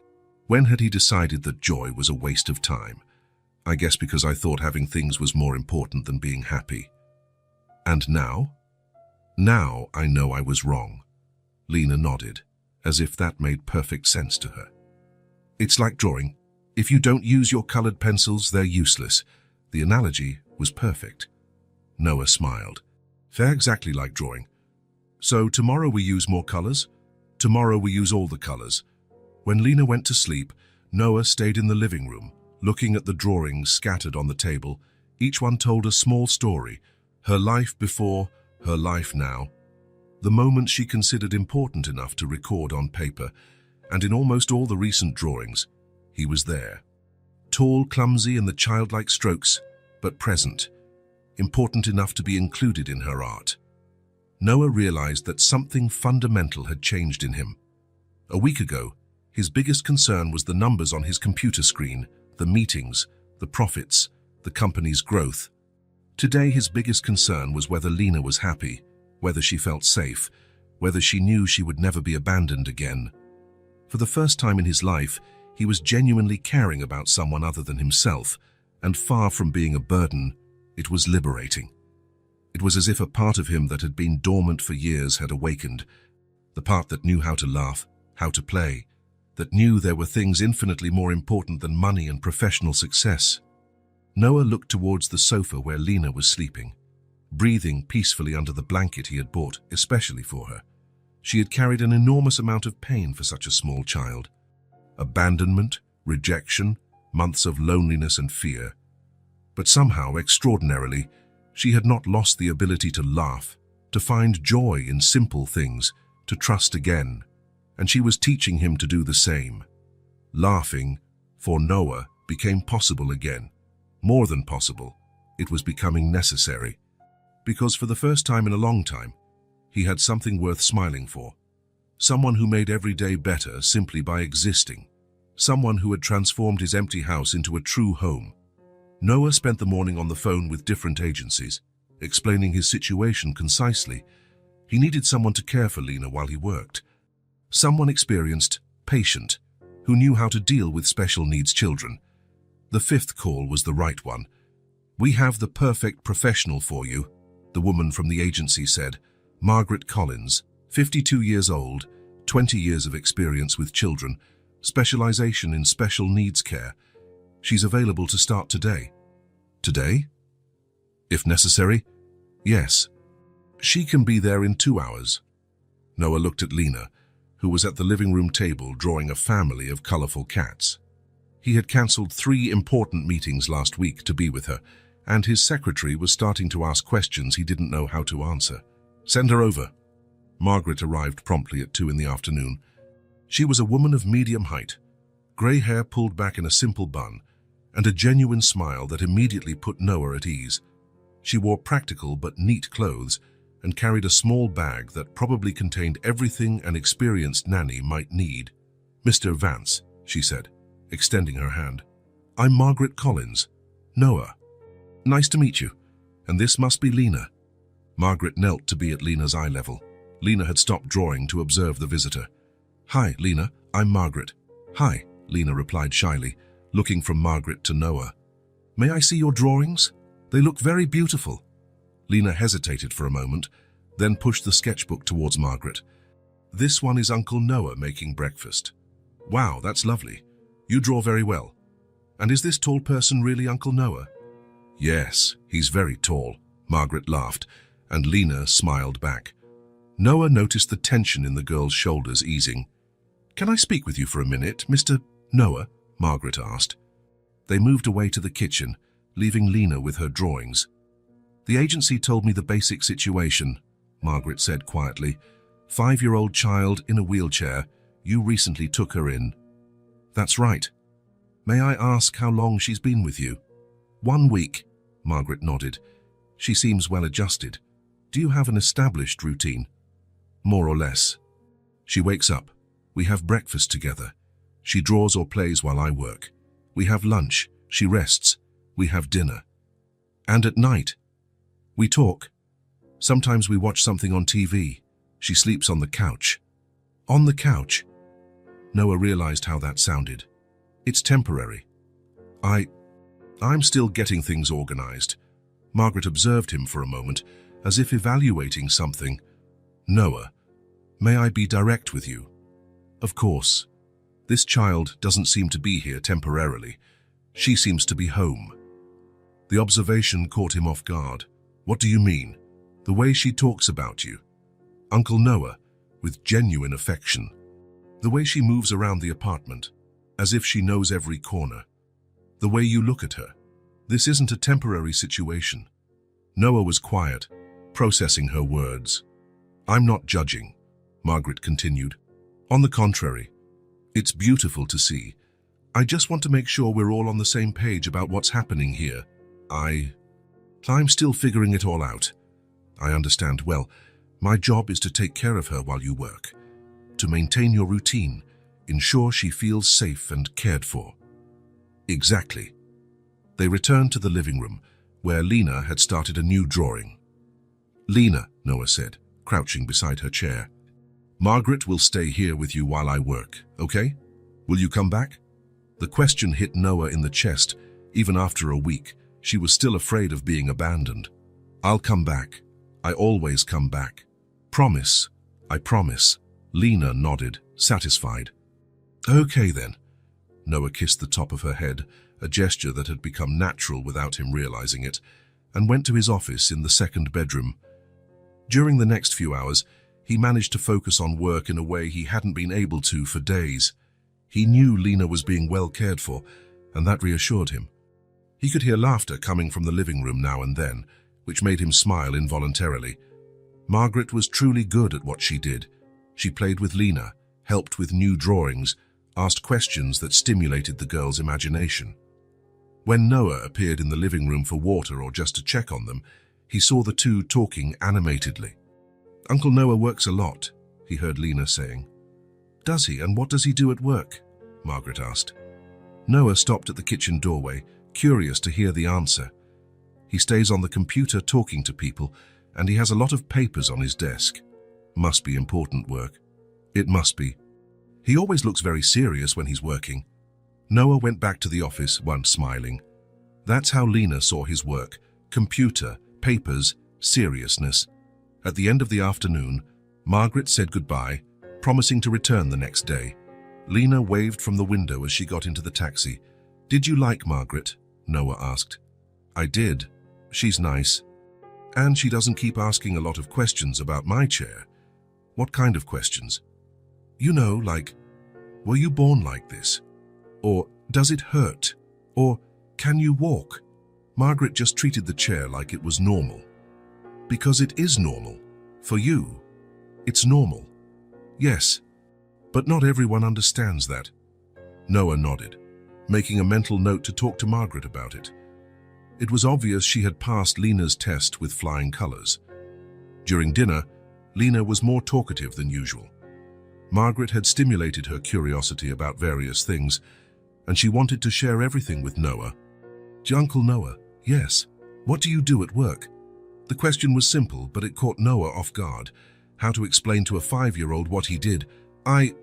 When had he decided that joy was a waste of time? I guess because I thought having things was more important than being happy. And now? Now I know I was wrong. Lena nodded, as if that made perfect sense to her. "It's like drawing. If you don't use your colored pencils, they're useless." The analogy was perfect. Noah smiled. "Fair, exactly like drawing. So tomorrow we use more colors? Tomorrow we use all the colors." When Lena went to sleep, Noah stayed in the living room, looking at the drawings scattered on the table. Each one told a small story, her life before, her life now. The moments she considered important enough to record on paper, and in almost all the recent drawings, he was there. Tall, clumsy in the childlike strokes, but present, important enough to be included in her art. Noah realized that something fundamental had changed in him. A week ago, his biggest concern was the numbers on his computer screen, the meetings, the profits, the company's growth. Today, his biggest concern was whether Lena was happy, whether she felt safe, whether she knew she would never be abandoned again. For the first time in his life, he was genuinely caring about someone other than himself, and far from being a burden, it was liberating. It was as if a part of him that had been dormant for years had awakened, the part that knew how to laugh, how to play, that knew there were things infinitely more important than money and professional success. Noah looked towards the sofa where Lena was sleeping, breathing peacefully under the blanket he had bought especially for her. She had carried an enormous amount of pain for such a small child. Abandonment, rejection, months of loneliness and fear. But somehow, extraordinarily, she had not lost the ability to laugh, to find joy in simple things, to trust again. And she was teaching him to do the same. Laughing, for Noah, became possible again. More than possible, it was becoming necessary. Because for the first time in a long time, He had something worth smiling for. Someone who made every day better simply by existing. Someone who had transformed his empty house into a true home. Noah spent the morning on the phone with different agencies, explaining his situation concisely. He needed someone to care for Lena while he worked. Someone experienced, patient, who knew how to deal with special needs children. The fifth call was the right one. "We have the perfect professional for you," the woman from the agency said. Margaret Collins, 52 years old, 20 years of experience with children, specialization in special needs care. She's available to start today. Today? If necessary? Yes. She can be there in 2 hours. Noah looked at Lena, who was at the living room table drawing a family of colorful cats. He had cancelled 3 important meetings last week to be with her, and his secretary was starting to ask questions he didn't know how to answer. "Send her over." Margaret arrived promptly at 2 in the afternoon. She was a woman of medium height, grey hair pulled back in a simple bun, and a genuine smile that immediately put Noah at ease. She wore practical but neat clothes and carried a small bag that probably contained everything an experienced nanny might need. "Mr. Vance," she said, extending her hand. "I'm Margaret Collins. Noah. Nice to meet you. And this must be Lena." Margaret knelt to be at Lena's eye level. Lena had stopped drawing to observe the visitor. "Hi, Lena. I'm Margaret." "Hi," Lena replied shyly, looking from Margaret to Noah. "May I see your drawings? They look very beautiful." Lena hesitated for a moment, then pushed the sketchbook towards Margaret. "This one is Uncle Noah making breakfast." "Wow, that's lovely. You draw very well. And is this tall person really Uncle Noah?" "Yes, he's very tall," Margaret laughed, and Lena smiled back. Noah noticed the tension in the girl's shoulders easing. "Can I speak with you for a minute, Mr. Noah?" Margaret asked. They moved away to the kitchen, leaving Lena with her drawings. "The agency told me the basic situation," Margaret said quietly. 5-year-old child in a wheelchair. You recently took her in." "That's right. May I ask how long she's been with you?" 1 week, Margaret nodded. "She seems well adjusted. Do you have an established routine?" "More or less. She wakes up. We have breakfast together. She draws or plays while I work. We have lunch. She rests. We have dinner. And at night, we talk. Sometimes we watch something on TV. She sleeps on the couch." "On the couch?" Noah realized how that sounded. "It's temporary. I'm still getting things organized." Margaret observed him for a moment, as if evaluating something. "Noah, may I be direct with you?" "Of course. This child doesn't seem to be here temporarily. She seems to be home." The observation caught him off guard. "What do you mean?" "The way she talks about you, Uncle Noah, with genuine affection. The way she moves around the apartment, as if she knows every corner. The way you look at her. This isn't a temporary situation." Noah was quiet, processing her words. "I'm not judging," Margaret continued. "On the contrary, it's beautiful to see. I just want to make sure we're all on the same page about what's happening here. I'm still figuring it all out. I understand. Well, my job is to take care of her while you work, to maintain your routine, ensure she feels safe and cared for." "Exactly." They returned to the living room, where Lena had started a new drawing. "Lena," Noah said, crouching beside her chair, "Margaret will stay here with you while I work, okay? Will you come back?" The question hit Noah in the chest. Even after a week, she was still afraid of being abandoned. "I'll come back. I always come back. Promise. I promise." Lena nodded, satisfied. "Okay then." Noah kissed the top of her head, a gesture that had become natural without him realizing it, and went to his office in the second bedroom. During the next few hours, he managed to focus on work in a way he hadn't been able to for days. He knew Lena was being well cared for, and that reassured him. He could hear laughter coming from the living room now and then, which made him smile involuntarily. Margaret was truly good at what she did. She played with Lena, helped with new drawings, asked questions that stimulated the girl's imagination. When Noah appeared in the living room for water or just to check on them, he saw the two talking animatedly. Uncle Noah works a lot, he heard Lena saying. Does he, and what does he do at work? Margaret asked. Noah stopped at the kitchen doorway, curious to hear the answer. He stays on the computer talking to people, and he has a lot of papers on his desk. Must be important work. It must be. He always looks very serious when he's working. Noah went back to the office, once smiling. That's how Lena saw his work. Computer, papers, seriousness. At the end of the afternoon, Margaret said goodbye, promising to return the next day. Lena waved from the window as she got into the taxi. Did you like Margaret? Noah asked. I did. She's nice. And she doesn't keep asking a lot of questions about my chair. What kind of questions? You know, like, were you born like this? Or does it hurt? Or can you walk? Margaret just treated the chair like it was normal. Because it is normal. For you, it's normal. Yes, but not everyone understands that. Noah nodded, making a mental note to talk to Margaret about it. It was obvious she had passed Lena's test with flying colors. During dinner, Lena was more talkative than usual. Margaret had stimulated her curiosity about various things, and she wanted to share everything with Noah. Uncle Noah, yes, what do you do at work? The question was simple, but it caught Noah off guard. How to explain to a 5-year-old what he did? I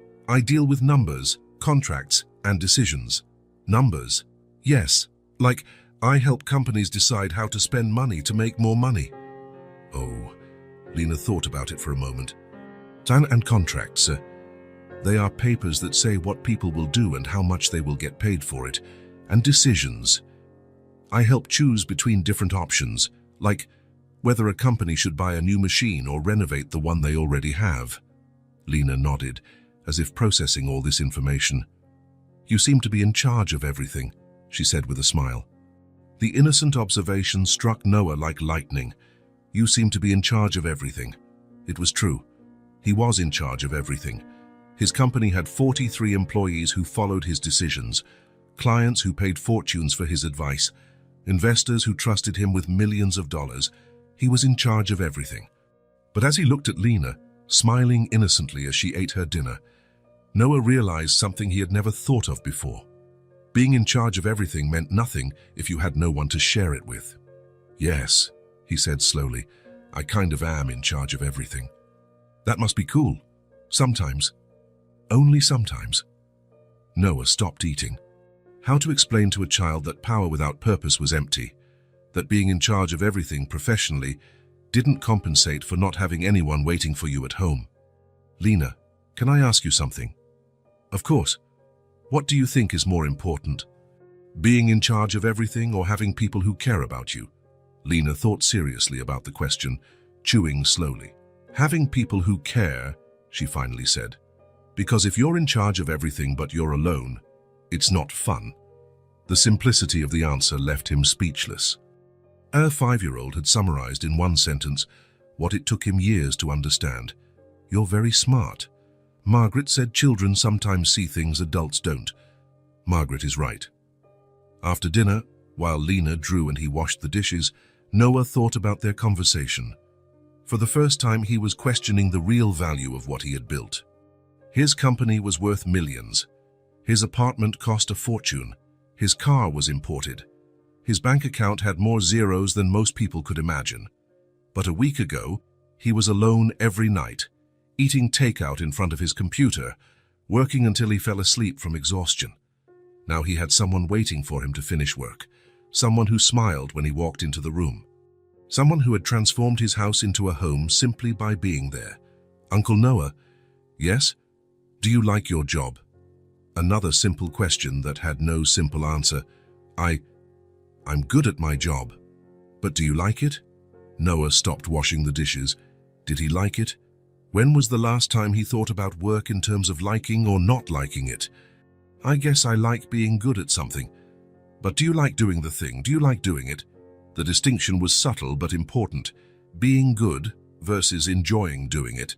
deal with numbers, contracts, and decisions. Numbers? Yes, like I help companies decide how to spend money to make more money. Oh, Lena thought about it for a moment. And contracts, they are papers that say what people will do and how much they will get paid for it. And decisions. I help choose between different options, like whether a company should buy a new machine or renovate the one they already have. Lena nodded, as if processing all this information. You seem to be in charge of everything, she said with a smile. The innocent observation struck Noah like lightning. You seem to be in charge of everything. It was true. He was in charge of everything. His company had 43 employees who followed his decisions, clients who paid fortunes for his advice, investors who trusted him with millions of dollars. He was in charge of everything. But as he looked at Lena, smiling innocently as she ate her dinner, Noah realized something he had never thought of before. Being in charge of everything meant nothing if you had no one to share it with. Yes, he said slowly, I kind of am in charge of everything. That must be cool. Sometimes. Only sometimes. Noah stopped eating. How to explain to a child that power without purpose was empty, that being in charge of everything professionally didn't compensate for not having anyone waiting for you at home? Lena, can I ask you something? Of course. What do you think is more important? Being in charge of everything or having people who care about you? Lena thought seriously about the question, chewing slowly. Having people who care, she finally said. Because if you're in charge of everything but you're alone, it's not fun. The simplicity of the answer left him speechless. Her 5-year-old had summarized in one sentence what it took him years to understand. You're very smart. Margaret said children sometimes see things adults don't. Margaret is right. After dinner, while Lena drew and he washed the dishes, Noah thought about their conversation. For the first time, he was questioning the real value of what he had built. His company was worth millions. His apartment cost a fortune. His car was imported. His bank account had more zeros than most people could imagine. But a week ago, he was alone every night, eating takeout in front of his computer, working until he fell asleep from exhaustion. Now he had someone waiting for him to finish work, someone who smiled when he walked into the room, someone who had transformed his house into a home simply by being there. Uncle Noah, yes? Do you like your job? Another simple question that had no simple answer. I'm good at my job. But do you like it? Noah stopped washing the dishes. Did he like it? When was the last time he thought about work in terms of liking or not liking it? I guess I like being good at something. But do you like doing the thing? Do you like doing it? The distinction was subtle but important. Being good versus enjoying doing it.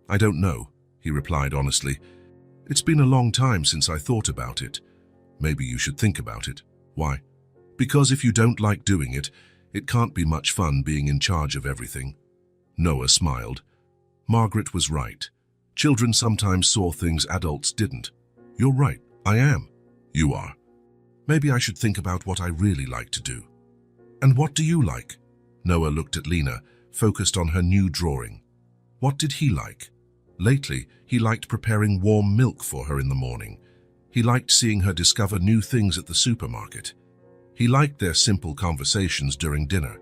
I don't know, he replied honestly. It's been a long time since I thought about it. Maybe you should think about it. Why? Because if you don't like doing it, it can't be much fun being in charge of everything. Noah smiled. Margaret was right. Children sometimes saw things adults didn't. You're right, I am. You are. Maybe I should think about what I really like to do. And what do you like? Noah looked at Lena, focused on her new drawing. What did he like? Lately, he liked preparing warm milk for her in the morning. He liked seeing her discover new things at the supermarket. He liked their simple conversations during dinner.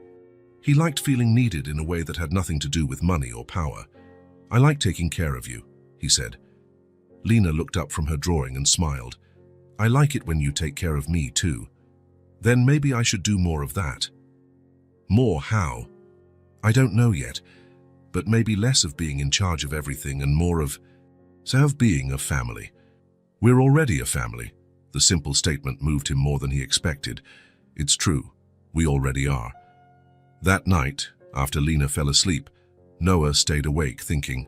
He liked feeling needed in a way that had nothing to do with money or power. I like taking care of you, he said. Lena looked up from her drawing and smiled. I like it when you take care of me too. Then maybe I should do more of that. More how? I don't know yet, but maybe less of being in charge of everything and more of being a family. We're already a family. The simple statement moved him more than he expected. It's true, we already are. That night, after Lena fell asleep, Noah stayed awake thinking.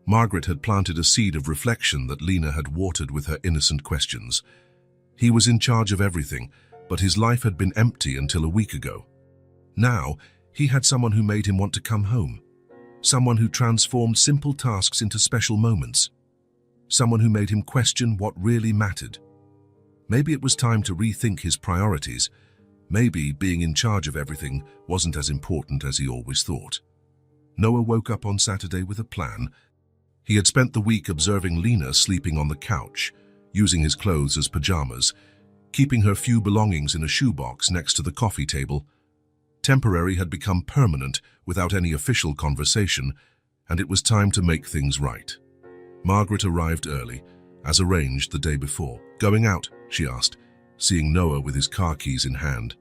Margaret had planted a seed of reflection that Lena had watered with her innocent questions. He was in charge of everything, but his life had been empty until a week ago. Now, he had someone who made him want to come home. Someone who transformed simple tasks into special moments. Someone who made him question what really mattered. Maybe it was time to rethink his priorities. Maybe being in charge of everything wasn't as important as he always thought. Noah woke up on Saturday with a plan. He had spent the week observing Lena sleeping on the couch, using his clothes as pajamas, keeping her few belongings in a shoebox next to the coffee table. Temporary had become permanent without any official conversation, and it was time to make things right. Margaret arrived early, as arranged the day before. Going out, she asked, seeing Noah with his car keys in hand.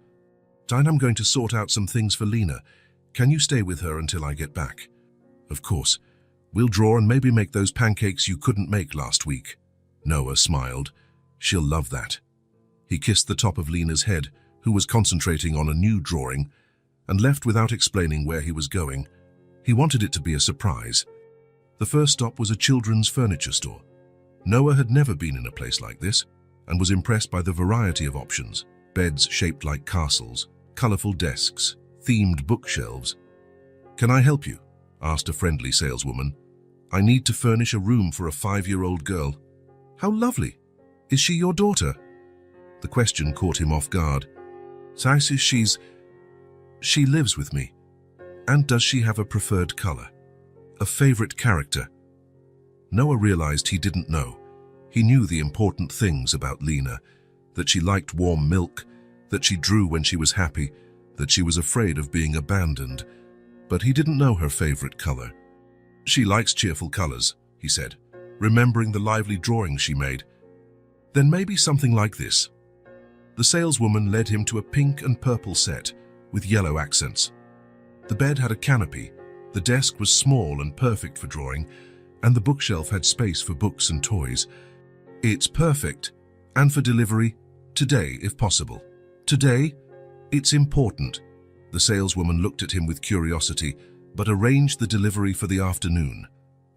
I'm going to sort out some things for Lena. Can you stay with her until I get back? Of course. We'll draw and maybe make those pancakes you couldn't make last week. Noah smiled. She'll love that. He kissed the top of Lena's head, who was concentrating on a new drawing, and left without explaining where he was going. He wanted it to be a surprise. The first stop was a children's furniture store. Noah had never been in a place like this, and was impressed by the variety of options. Beds shaped like castles, colorful desks, themed bookshelves. Can I help you? Asked a friendly saleswoman. I need to furnish a room for a 5-year-old girl. How lovely! Is she your daughter? The question caught him off guard. She lives with me. And does she have a preferred color? A favorite character? Noah realized he didn't know. He knew the important things about Lena, that she liked warm milk, that she drew when she was happy, that she was afraid of being abandoned, but he didn't know her favorite color. She likes cheerful colors, he said, remembering the lively drawings she made. Then maybe something like this. The saleswoman led him to a pink and purple set with yellow accents. The bed had a canopy, the desk was small and perfect for drawing, and the bookshelf had space for books and toys. It's perfect, and for delivery, today if possible. Today, it's important. The saleswoman looked at him with curiosity, but arranged the delivery for the afternoon.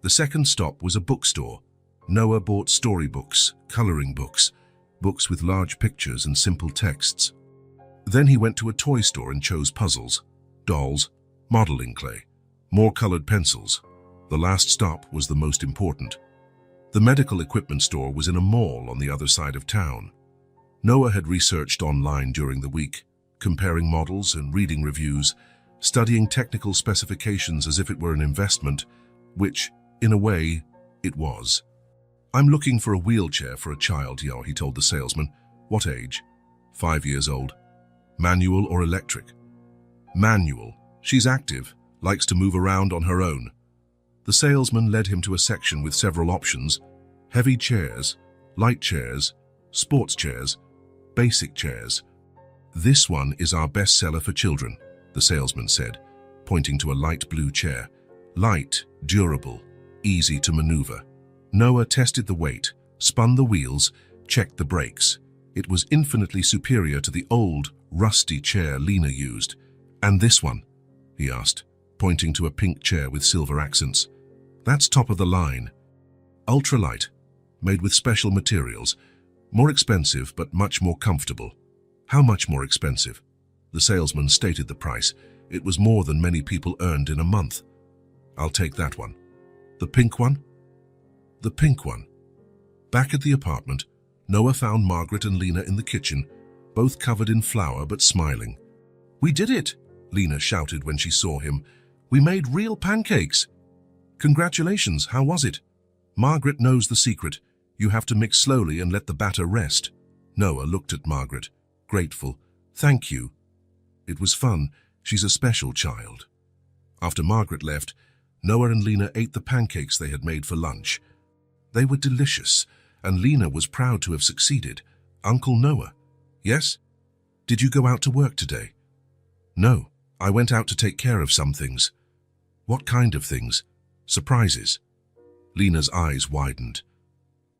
The second stop was a bookstore. Noah bought storybooks, coloring books, books with large pictures and simple texts. Then he went to a toy store and chose puzzles, dolls, modeling clay, more colored pencils. The last stop was the most important. The medical equipment store was in a mall on the other side of town. Noah had researched online during the week, comparing models and reading reviews, studying technical specifications as if it were an investment, which, in a way, it was. I'm looking for a wheelchair for a child, he told the salesman. What age? 5 years old. Manual or electric? Manual. She's active, likes to move around on her own. The salesman led him to a section with several options: heavy chairs, light chairs, sports chairs, basic chairs. This one is our best seller for children, the salesman said, pointing to a light blue chair. Light, durable, easy to maneuver. Noah tested the weight, spun the wheels, checked the brakes. It was infinitely superior to the old, rusty chair Lena used. And this one? He asked, pointing to a pink chair with silver accents. That's top of the line. Ultralight, made with special materials. More expensive, but much more comfortable. How much more expensive? The salesman stated the price. It was more than many people earned in a month. I'll take that one. The pink one? The pink one. Back at the apartment, Noah found Margaret and Lena in the kitchen, both covered in flour but smiling. "We did it!" Lena shouted when she saw him. "We made real pancakes!" "Congratulations, how was it?" "Margaret knows the secret. You have to mix slowly and let the batter rest." Noah looked at Margaret, grateful. "Thank you." "It was fun. She's a special child." After Margaret left, Noah and Lena ate the pancakes they had made for lunch. They were delicious, and Lena was proud to have succeeded. "Uncle Noah." "Yes?" "Did you go out to work today?" "No, I went out to take care of some things." "What kind of things?" "Surprises." Lena's eyes widened.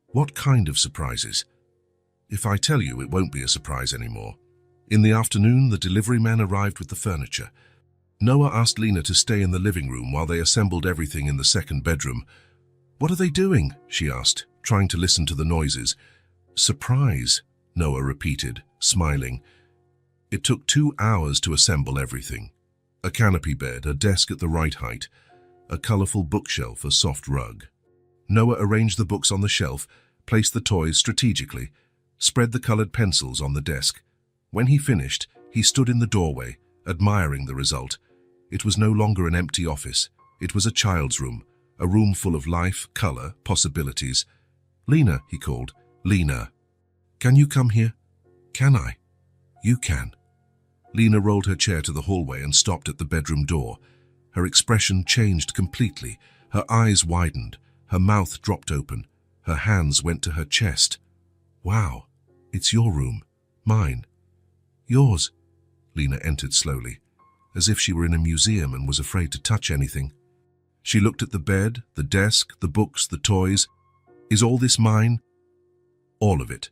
"What kind of surprises?" "If I tell you, it won't be a surprise anymore." In the afternoon, the delivery man arrived with the furniture. Noah asked Lena to stay in the living room while they assembled everything in the second bedroom. "What are they doing?" she asked, trying to listen to the noises. "Surprise," Noah repeated, smiling. It took 2 hours to assemble everything. A canopy bed, a desk at the right height, a colorful bookshelf, a soft rug. Noah arranged the books on the shelf, placed the toys strategically, spread the colored pencils on the desk. When he finished, he stood in the doorway, admiring the result. It was no longer an empty office. It was a child's room, a room full of life, color, possibilities. "Lena," he called. "Lena. Can you come here?" "Can I?" "You can." Lena rolled her chair to the hallway and stopped at the bedroom door. Her expression changed completely. Her eyes widened. Her mouth dropped open. Her hands went to her chest. "Wow, it's your room. Mine." "Yours." Lena entered slowly, as if she were in a museum and was afraid to touch anything. She looked at the bed, the desk, the books, the toys. "Is all this mine?" "All of it."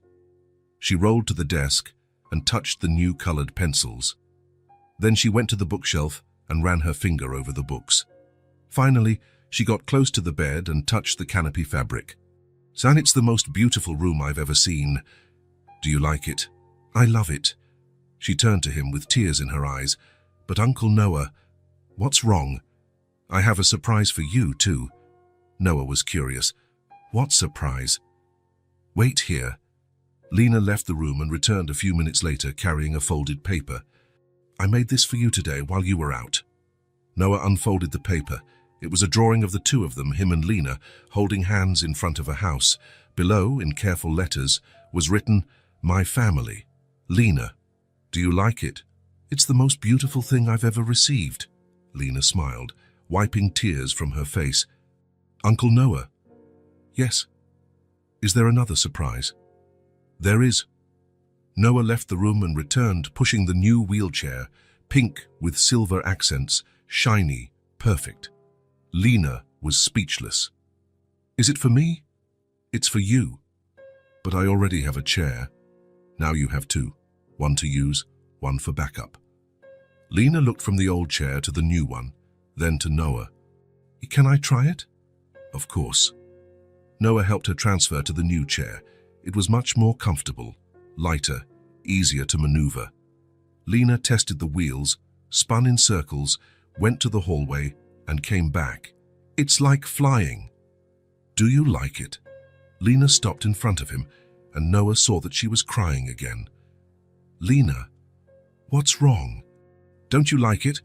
She rolled to the desk and touched the new colored pencils. Then she went to the bookshelf and ran her finger over the books. Finally, she got close to the bed and touched the canopy fabric. "San, it's the most beautiful room I've ever seen. Do you like it?" "I love it." She turned to him with tears in her eyes. "But Uncle Noah, what's wrong?" "I have a surprise for you, too." Noah was curious. "What surprise?" "Wait here." Lena left the room and returned a few minutes later carrying a folded paper. "I made this for you today while you were out." Noah unfolded the paper. It was a drawing of the two of them, him and Lena, holding hands in front of a house. Below, in careful letters, was written, "My family. Lena. Do you like it?" "It's the most beautiful thing I've ever received." Lena smiled, wiping tears from her face. "Uncle Noah." "Yes." "Is there another surprise?" "There is." Noah left the room and returned, pushing the new wheelchair, pink with silver accents, shiny, perfect. Lena was speechless. "Is it for me?" "It's for you. But I already have a chair. Now you have two. One to use, one for backup." Lena looked from the old chair to the new one, then to Noah. "Can I try it?" "Of course." Noah helped her transfer to the new chair. It was much more comfortable, lighter, easier to maneuver. Lena tested the wheels, spun in circles, went to the hallway, and came back. "It's like flying." "Do you like it?" Lena stopped in front of him, and Noah saw that she was crying again. "Lena, what's wrong? Don't you like it?"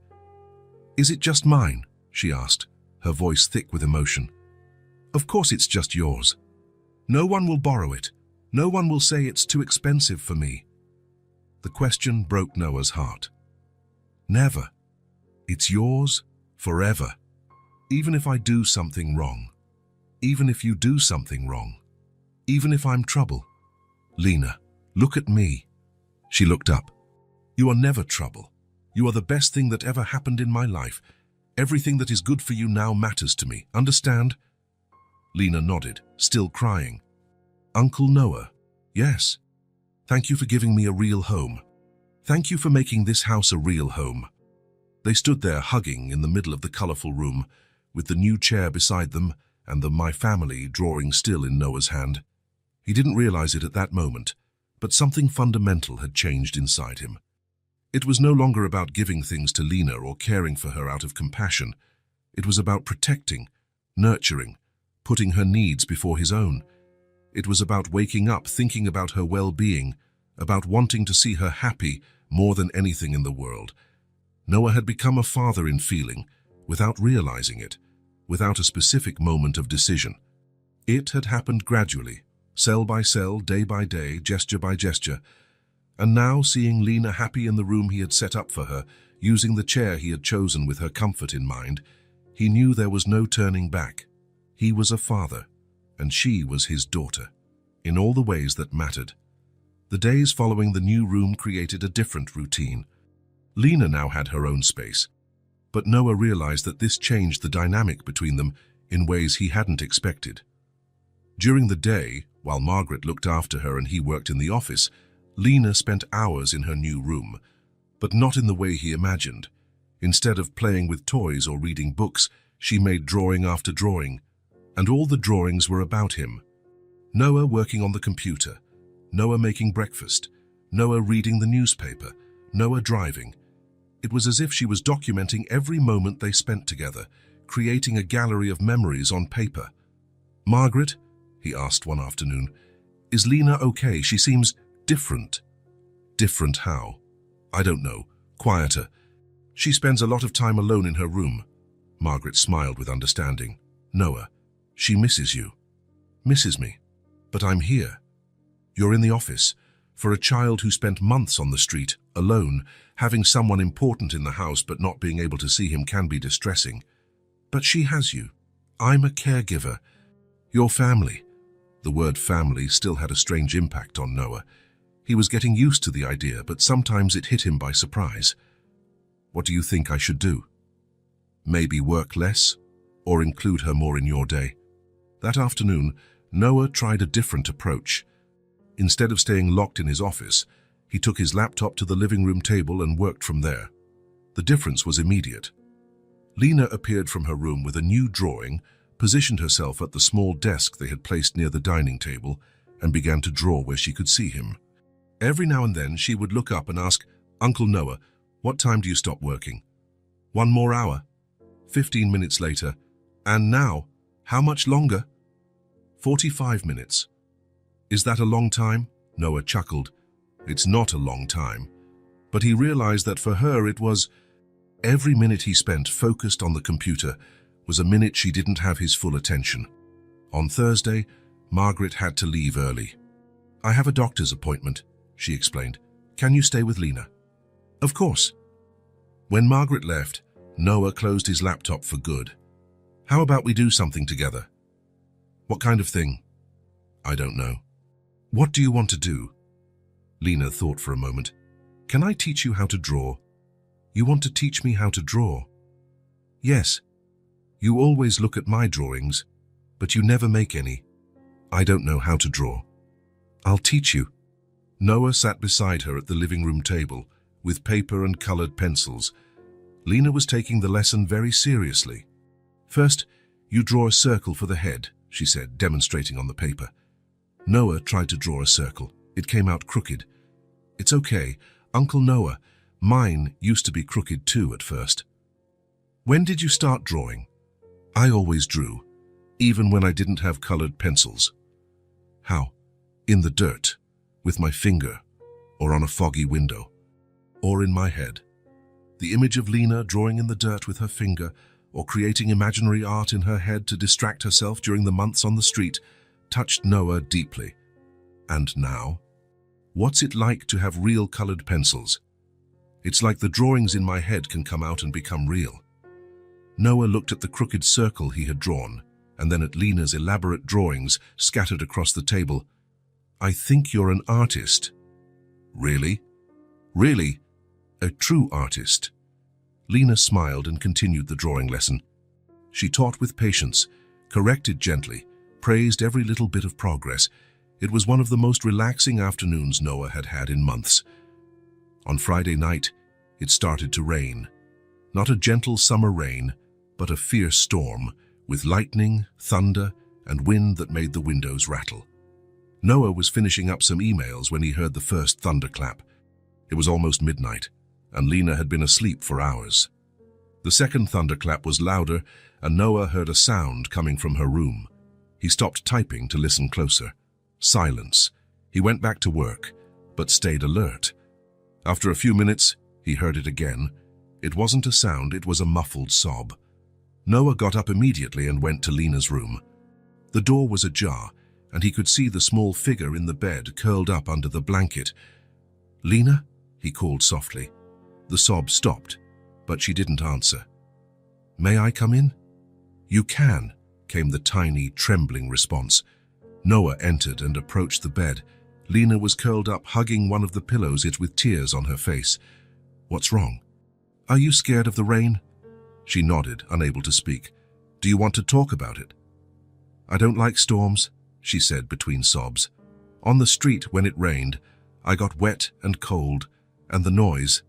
"Is it just mine?" she asked, her voice thick with emotion. "Of course it's just yours. No one will borrow it. No one will say it's too expensive for me." The question broke Noah's heart. "Never. It's yours forever. Even if I do something wrong. Even if you do something wrong. Even if I'm trouble. Lena, look at me." She looked up. "You are never trouble. You are the best thing that ever happened in my life. Everything that is good for you now matters to me. Understand?" Lena nodded, still crying. "Uncle Noah." "Yes. Thank you for giving me a real home. Thank you for making this house a real home." They stood there hugging in the middle of the colorful room, with the new chair beside them and the "My Family" drawing still in Noah's hand. He didn't realize it at that moment, but something fundamental had changed inside him. It was no longer about giving things to Lena or caring for her out of compassion. It was about protecting, nurturing, putting her needs before his own. It was about waking up thinking about her well-being, about wanting to see her happy more than anything in the world. Noah had become a father in feeling, without realizing it, without a specific moment of decision. It had happened gradually, cell by cell, day by day, gesture by gesture. And now, seeing Lena happy in the room he had set up for her, using the chair he had chosen with her comfort in mind, he knew there was no turning back. He was a father, and she was his daughter, in all the ways that mattered. The days following the new room created a different routine. Lena now had her own space, but Noah realized that this changed the dynamic between them in ways he hadn't expected. During the day, while Margaret looked after her and he worked in the office, Lena spent hours in her new room, but not in the way he imagined. Instead of playing with toys or reading books, she made drawing after drawing, and all the drawings were about him. Noah working on the computer, Noah making breakfast, Noah reading the newspaper, Noah driving. It was as if she was documenting every moment they spent together, creating a gallery of memories on paper. "Margaret," he asked one afternoon, "is Lena okay? She seems different." "Different how?" "I don't know. Quieter. She spends a lot of time alone in her room." Margaret smiled with understanding. "Noah, she misses you." "Misses me? But I'm here." "You're in the office. For a child who spent months on the street, alone, having someone important in the house but not being able to see him can be distressing. But she has you. I'm a caregiver. Your family." The word family still had a strange impact on Noah. He was getting used to the idea, but sometimes it hit him by surprise. "What do you think I should do? Maybe work less, or include her more in your day?" That afternoon, Noah tried a different approach. Instead of staying locked in his office, he took his laptop to the living room table and worked from there. The difference was immediate. Lena appeared from her room with a new drawing, positioned herself at the small desk they had placed near the dining table, and began to draw where she could see him. Every now and then she would look up and ask, "Uncle Noah, what time do you stop working?" "1 more hour." 15 minutes later, "And now, how much longer?" 45 minutes. "Is that a long time?" Noah chuckled. "It's not a long time." But he realized that for her it was. Every minute he spent focused on the computer was a minute she didn't have his full attention. On Thursday, Margaret had to leave early. "I have a doctor's appointment," she explained. "Can you stay with Lena?" "Of course." When Margaret left, Noah closed his laptop for good. "How about we do something together?" "What kind of thing?" "I don't know." "What do you want to do?" Lena thought for a moment. "Can I teach you how to draw?" "You want to teach me how to draw?" "Yes. You always look at my drawings, but you never make any." "I don't know how to draw." "I'll teach you." Noah sat beside her at the living room table, with paper and colored pencils. Lena was taking the lesson very seriously. "First, you draw a circle for the head," she said, demonstrating on the paper. Noah tried to draw a circle. It came out crooked. "It's okay, Uncle Noah. Mine used to be crooked too at first." "When did you start drawing?" "I always drew, even when I didn't have colored pencils." "How?" "In the dirt, with my finger, or on a foggy window, or in my head." The image of Lena drawing in the dirt with her finger, or creating imaginary art in her head to distract herself during the months on the street, touched Noah deeply. And now? What's it like to have real colored pencils? "It's like the drawings in my head can come out and become real." Noah looked at the crooked circle he had drawn, and then at Lena's elaborate drawings scattered across the table. "I think you're an artist." "Really?" "Really, a true artist." Lena smiled and continued the drawing lesson. She taught with patience, corrected gently, praised every little bit of progress. It was one of the most relaxing afternoons Noah had had in months. On Friday night, it started to rain. Not a gentle summer rain, but a fierce storm, with lightning, thunder, and wind that made the windows rattle. Noah was finishing up some emails when he heard the first thunderclap. It was almost midnight, and Lena had been asleep for hours. The second thunderclap was louder, and Noah heard a sound coming from her room. He stopped typing to listen closer. Silence. He went back to work, but stayed alert. After a few minutes, he heard it again. It wasn't a sound, it was a muffled sob. Noah got up immediately and went to Lena's room. The door was ajar, and he could see the small figure in the bed curled up under the blanket. "Lena?" he called softly. The sob stopped, but she didn't answer. "May I come in?" "You can," came the tiny, trembling response. Noah entered and approached the bed. Lena was curled up, hugging one of the pillows, it with tears on her face. "What's wrong? Are you scared of the rain?" She nodded, unable to speak. "Do you want to talk about it?" "I don't like storms," she said between sobs. "On the street, when it rained, I got wet and cold, and the noise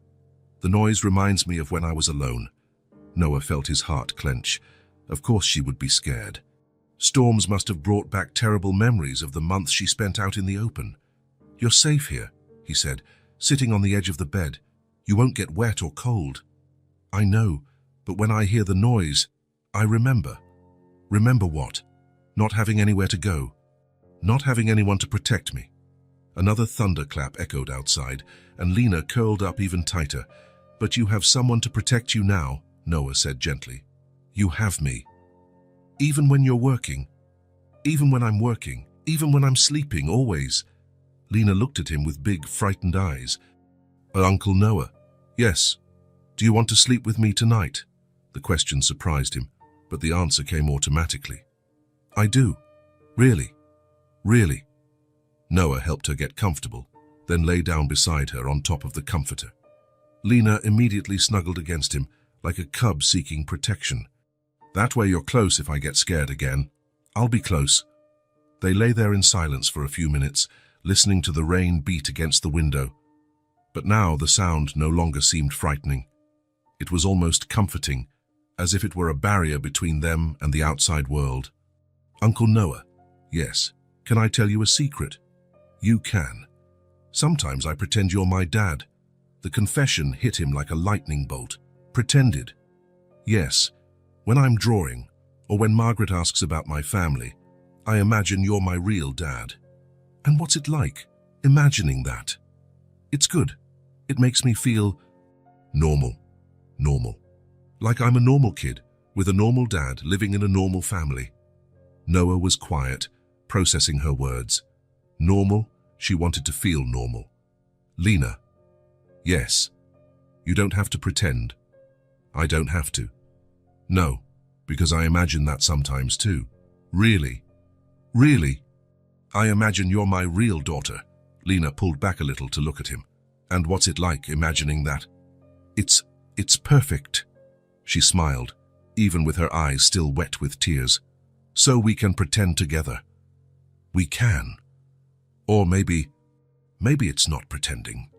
reminds me of when I was alone." Noah felt his heart clench. Of course she would be scared. Storms must have brought back terrible memories of the months she spent out in the open. "You're safe here," he said, sitting on the edge of the bed. "You won't get wet or cold." "I know, but when I hear the noise, I remember." "Remember what?" "Not having anywhere to go. Not having anyone to protect me." Another thunderclap echoed outside, and Lena curled up even tighter. "But you have someone to protect you now," Noah said gently. "You have me. Even when you're working. Even when I'm working. Even when I'm sleeping, always." Lena looked at him with big, frightened eyes. "Uncle Noah?" "Yes. Do you want to sleep with me tonight?" The question surprised him, but the answer came automatically. "I do. Really. Really." Noah helped her get comfortable, then lay down beside her on top of the comforter. Lena immediately snuggled against him, like a cub seeking protection. "That way you're close if I get scared again." "I'll be close." They lay there in silence for a few minutes, listening to the rain beat against the window. But now the sound no longer seemed frightening. It was almost comforting, as if it were a barrier between them and the outside world. "Uncle Noah." "Yes. Can I tell you a secret?" "You can. Sometimes I pretend you're my dad." The confession hit him like a lightning bolt. "Pretended?" "Yes. When I'm drawing, or when Margaret asks about my family, I imagine you're my real dad." "And what's it like, imagining that?" "It's good. It makes me feel normal. Normal. Like I'm a normal kid, with a normal dad living in a normal family." Noah was quiet, processing her words. Normal, she wanted to feel normal. "Lena." "Yes. You don't have to pretend." "I don't have to." "No, because I imagine that sometimes too." "Really? Really?" "I imagine you're my real daughter." Lena pulled back a little to look at him. "And what's it like, imagining that?" It's perfect." She smiled, even with her eyes still wet with tears. "So we can pretend together." "We can. Or maybe it's not pretending."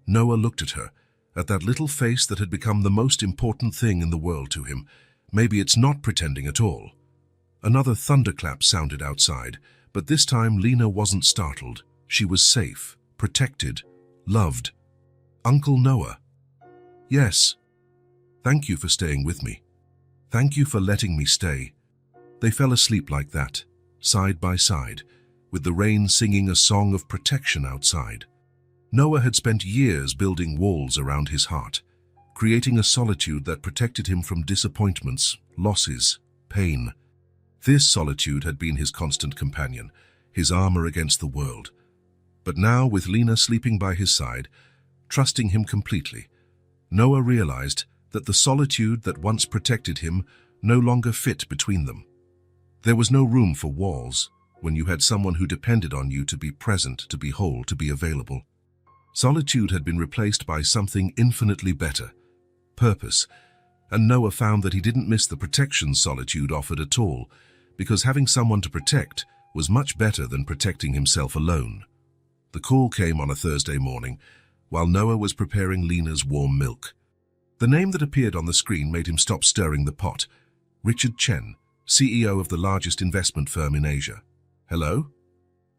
Noah looked at her, at that little face that had become the most important thing in the world to him. Maybe it's not pretending at all. Another thunderclap sounded outside, but this time Lena wasn't startled. She was safe, protected, loved. "Uncle Noah." "Yes. Thank you for staying with me. Thank you for letting me stay." They fell asleep like that, side by side, with the rain singing a song of protection outside. Noah had spent years building walls around his heart, creating a solitude that protected him from disappointments, losses, pain. This solitude had been his constant companion, his armor against the world. But now, with Lena sleeping by his side, trusting him completely, Noah realized that the solitude that once protected him no longer fit between them. There was no room for walls when you had someone who depended on you to be present, to be whole, to be available. Solitude had been replaced by something infinitely better, purpose, and Noah found that he didn't miss the protection solitude offered at all, because having someone to protect was much better than protecting himself alone. The call came on a Thursday morning, while Noah was preparing Lena's warm milk. The name that appeared on the screen made him stop stirring the pot. Richard Chen, CEO of the largest investment firm in Asia. "Hello?"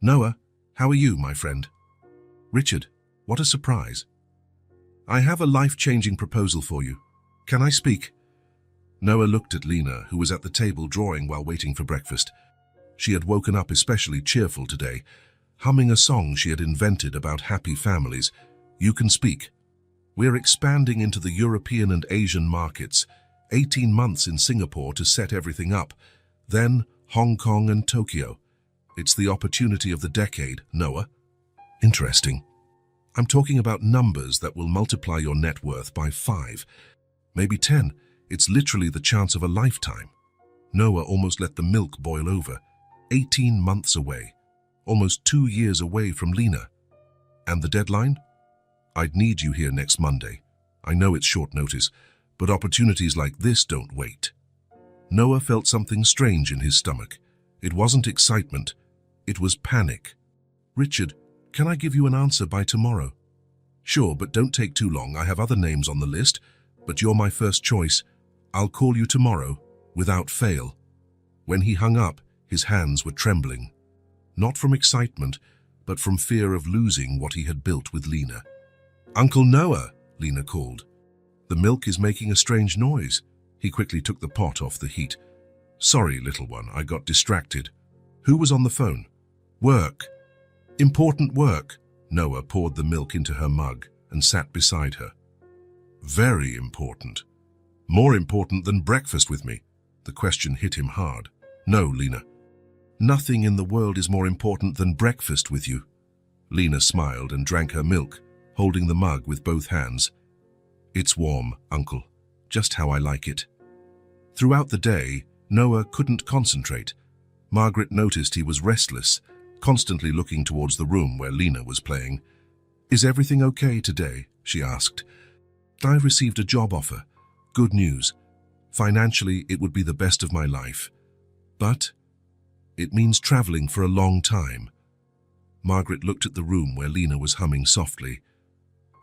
"Noah, how are you, my friend?" "Richard, what a surprise." "I have a life-changing proposal for you. Can I speak?" Noah looked at Lena, who was at the table drawing while waiting for breakfast. She had woken up especially cheerful today, humming a song she had invented about happy families. "You can speak. We're expanding into the European and Asian markets. 18 months in Singapore to set everything up. Then Hong Kong and Tokyo. It's the opportunity of the decade, Noah." "Interesting. I'm talking about numbers that will multiply your net worth by 5, maybe 10. It's literally the chance of a lifetime." Noah almost let the milk boil over. 18 months away. Almost 2 years away from Lena. "And the deadline? I'd need you here next Monday. I know it's short notice, but opportunities like this don't wait." Noah felt something strange in his stomach. It wasn't excitement. It was panic. "Richard, can I give you an answer by tomorrow?" "Sure, but don't take too long. I have other names on the list, but you're my first choice. I'll call you tomorrow, without fail." When he hung up, his hands were trembling. Not from excitement, but from fear of losing what he had built with Lena. "Uncle Noah," Lena called. "The milk is making a strange noise." He quickly took the pot off the heat. "Sorry, little one, I got distracted." "Who was on the phone?" "Work. Important work." Noah poured the milk into her mug and sat beside her. "Very important. More important than breakfast with me." The question hit him hard. "No, Lena. Nothing in the world is more important than breakfast with you." Lena smiled and drank her milk, holding the mug with both hands. "It's warm, Uncle. Just how I like it." Throughout the day, Noah couldn't concentrate. Margaret noticed he was restless, constantly looking towards the room where Lena was playing. "Is everything okay today?" she asked. "I received a job offer. Good news. Financially, it would be the best of my life. But it means traveling for a long time." Margaret looked at the room where Lena was humming softly.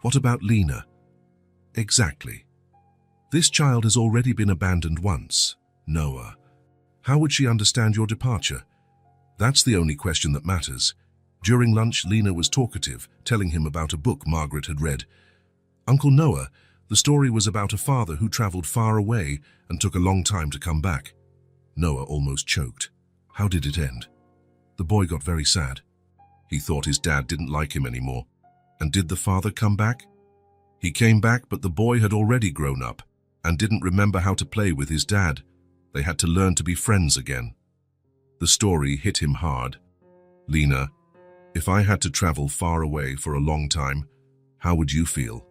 "What about Lena?" "Exactly. This child has already been abandoned once, Noah. How would she understand your departure? That's the only question that matters." During lunch, Lena was talkative, telling him about a book Margaret had read. "Uncle Noah, the story was about a father who traveled far away and took a long time to come back." Noah almost choked. "How did it end?" "The boy got very sad. He thought his dad didn't like him anymore." "And did the father come back?" "He came back, but the boy had already grown up and didn't remember how to play with his dad. They had to learn to be friends again." The story hit him hard. "Lena, if I had to travel far away for a long time, how would you feel?"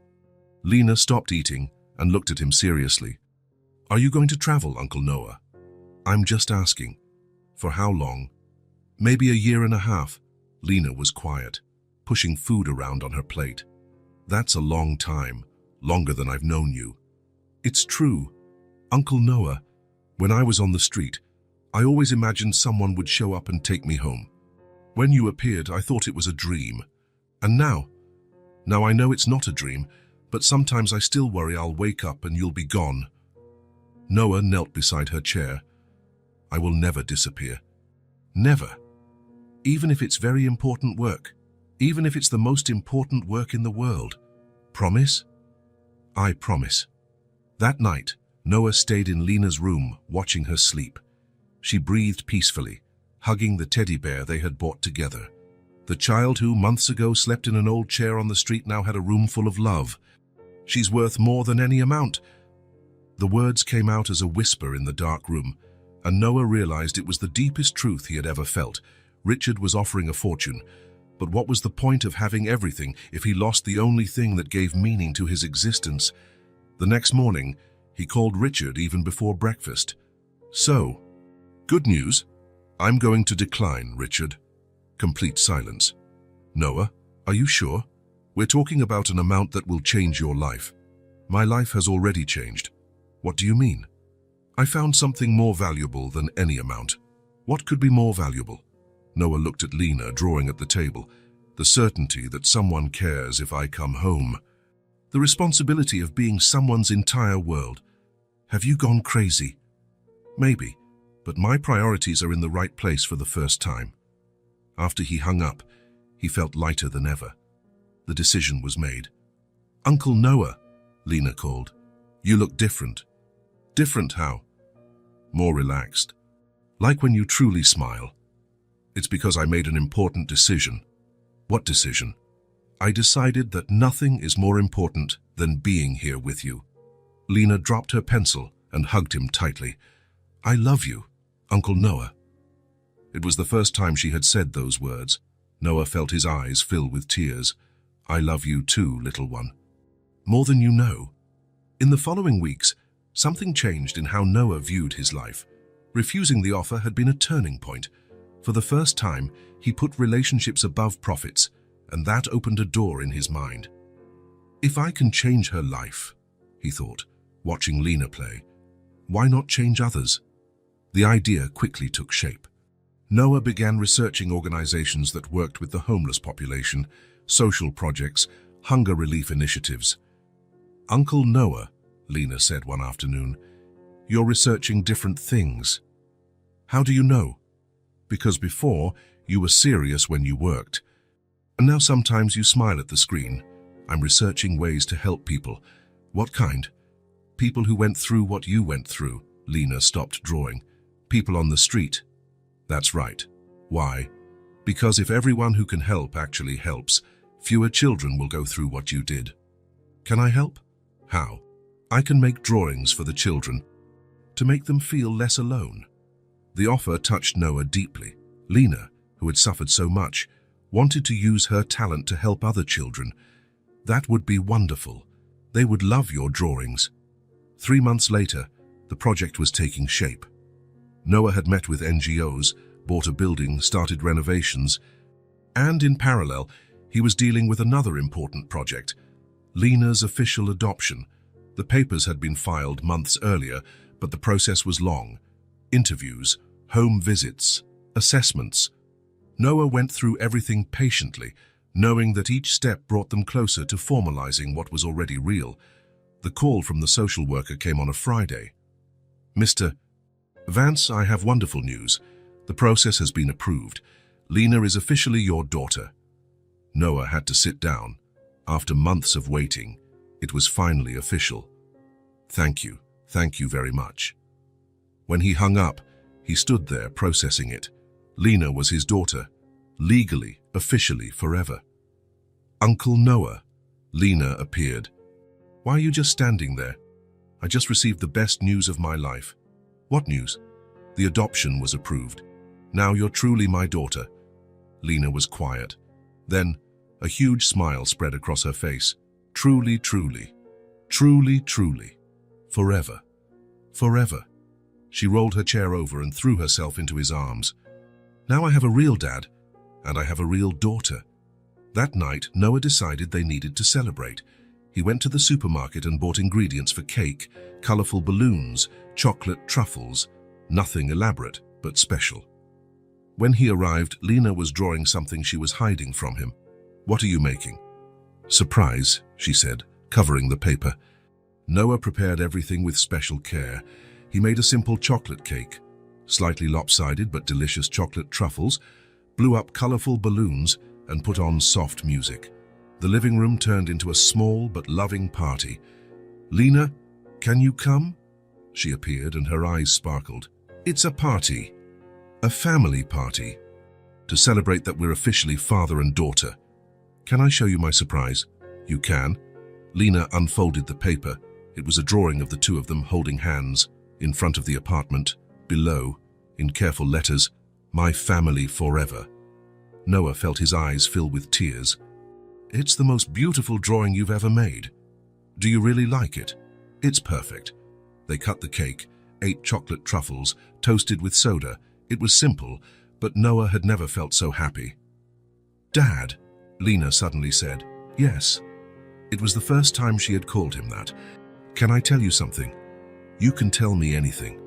Lena stopped eating and looked at him seriously. "Are you going to travel, Uncle Noah?" "I'm just asking. For how long?" "Maybe a year and a half." Lena was quiet, pushing food around on her plate. "That's a long time, longer than I've known you." "It's true. Uncle Noah, when I was on the street, I always imagined someone would show up and take me home. When you appeared, I thought it was a dream. And now I know it's not a dream, but sometimes I still worry I'll wake up and you'll be gone." Noah knelt beside her chair. "I will never disappear. Never. Even if it's very important work. Even if it's the most important work in the world. Promise?" "I promise." That night, Noah stayed in Lena's room, watching her sleep. She breathed peacefully, hugging the teddy bear they had bought together. The child who, months ago, slept in an old chair on the street now had a room full of love. "She's worth more than any amount." The words came out as a whisper in the dark room, and Noah realized it was the deepest truth he had ever felt. Richard was offering a fortune, but what was the point of having everything if he lost the only thing that gave meaning to his existence? The next morning, he called Richard even before breakfast. "So, good news. I'm going to decline, Richard." Complete silence. "Noah, are you sure? We're talking about an amount that will change your life." "My life has already changed." "What do you mean?" "I found something more valuable than any amount." "What could be more valuable?" Noah looked at Lena, drawing at the table. "The certainty that someone cares if I come home. The responsibility of being someone's entire world. Have you gone crazy?" "Maybe, but my priorities are in the right place for the first time." After he hung up, he felt lighter than ever. The decision was made. "Uncle Noah," Lena called. "You look different." Different how? More relaxed. Like when you truly smile. It's because I made an important decision. What decision? I decided that nothing is more important than being here with you. Lena dropped her pencil and hugged him tightly. I love you, Uncle Noah. It was the first time she had said those words. Noah felt his eyes fill with tears. I love you too, little one. More than you know. In the following weeks, something changed in how Noah viewed his life. Refusing the offer had been a turning point. For the first time, he put relationships above profits, and that opened a door in his mind. If I can change her life, he thought, watching Lena play, why not change others? The idea quickly took shape. Noah began researching organizations that worked with the homeless population, social projects, hunger relief initiatives. Uncle Noah, Lena said one afternoon, you're researching different things. How do you know? Because before, you were serious when you worked. And now sometimes you smile at the screen. I'm researching ways to help people. What kind? People who went through what you went through. Lena stopped drawing. People on the street. That's right. Why? Because if everyone who can help actually helps, fewer children will go through what you did. Can I help? How? I can make drawings for the children to make them feel less alone. The offer touched Noah deeply. Lena, who had suffered so much, wanted to use her talent to help other children. That would be wonderful. They would love your drawings. 3 months later, the project was taking shape. Noah had met with NGOs, bought a building, started renovations, and in parallel, he was dealing with another important project, Lena's official adoption. The papers had been filed months earlier, but the process was long. Interviews, home visits, assessments. Noah went through everything patiently, knowing that each step brought them closer to formalizing what was already real. The call from the social worker came on a Friday. Mr. Vance, I have wonderful news. The process has been approved. Lena is officially your daughter. Noah had to sit down. After months of waiting, it was finally official. Thank you very much. When he hung up, he stood there processing it. Lena was his daughter, legally, officially, forever. Uncle Noah. Lena appeared. Why are you just standing there? I just received the best news of my life. What news? The adoption was approved. Now you're truly my daughter. Lena was quiet. Then, a huge smile spread across her face. Truly, truly. Truly, truly. Forever. Forever. She rolled her chair over and threw herself into his arms. Now I have a real dad, and I have a real daughter. That night, Noah decided they needed to celebrate. He went to the supermarket and bought ingredients for cake, colorful balloons, chocolate truffles, nothing elaborate, but special. When he arrived, Lena was drawing something she was hiding from him. What are you making? Surprise, she said, covering the paper. Noah prepared everything with special care. He made a simple chocolate cake, slightly lopsided but delicious chocolate truffles, blew up colorful balloons, and put on soft music. The living room turned into a small but loving party. Lena, can you come? She appeared and her eyes sparkled. It's a party. A family party. To celebrate that we're officially father and daughter. Can I show you my surprise? You can. Lena unfolded the paper. It was a drawing of the two of them holding hands in front of the apartment. Below, in careful letters, my family forever. Noah felt his eyes fill with tears. It's the most beautiful drawing you've ever made. Do you really like it? It's perfect. They cut the cake, ate chocolate truffles, toasted with soda. It was simple, but Noah had never felt so happy. Dad, Lena suddenly said. Yes. It was the first time she had called him that. Can I tell you something? You can tell me anything.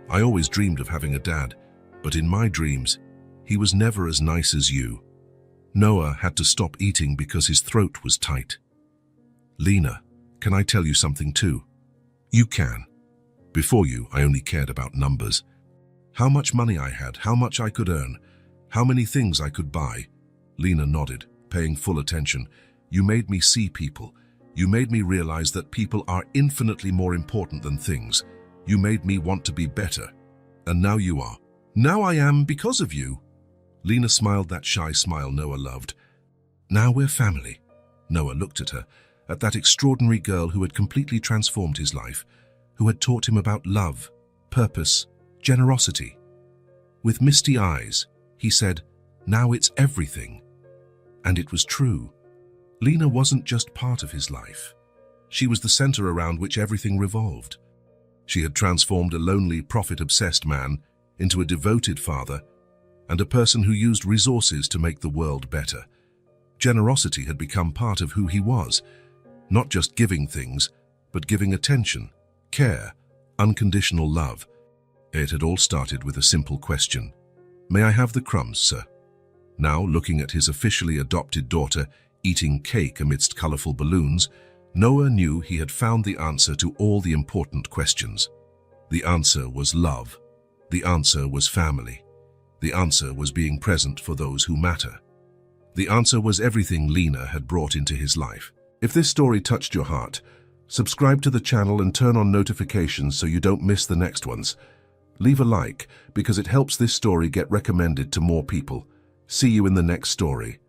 I always dreamed of having a dad, but in my dreams, he was never as nice as you. Noah had to stop eating because his throat was tight. Lena, can I tell you something too? You can. Before you, I only cared about numbers. How much money I had, how much I could earn, how many things I could buy. Lena nodded, paying full attention. You made me see people. You made me realize that people are infinitely more important than things. You made me want to be better. And now you are. Now I am because of you. Lena smiled that shy smile Noah loved. Now we're family. Noah looked at her, at that extraordinary girl who had completely transformed his life, who had taught him about love, purpose, generosity. With misty eyes, he said, "Now it's everything." And it was true. Lena wasn't just part of his life. She was the center around which everything revolved. She had transformed a lonely, profit-obsessed man into a devoted father and a person who used resources to make the world better. Generosity had become part of who he was, not just giving things, but giving attention, care, unconditional love. It had all started with a simple question. "May I have the crumbs, sir?" Now, looking at his officially adopted daughter eating cake amidst colorful balloons, Noah knew he had found the answer to all the important questions. The answer was love. The answer was family. The answer was being present for those who matter. The answer was everything Lena had brought into his life. If this story touched your heart, subscribe to the channel and turn on notifications so you don't miss the next ones. Leave a like because it helps this story get recommended to more people. See you in the next story.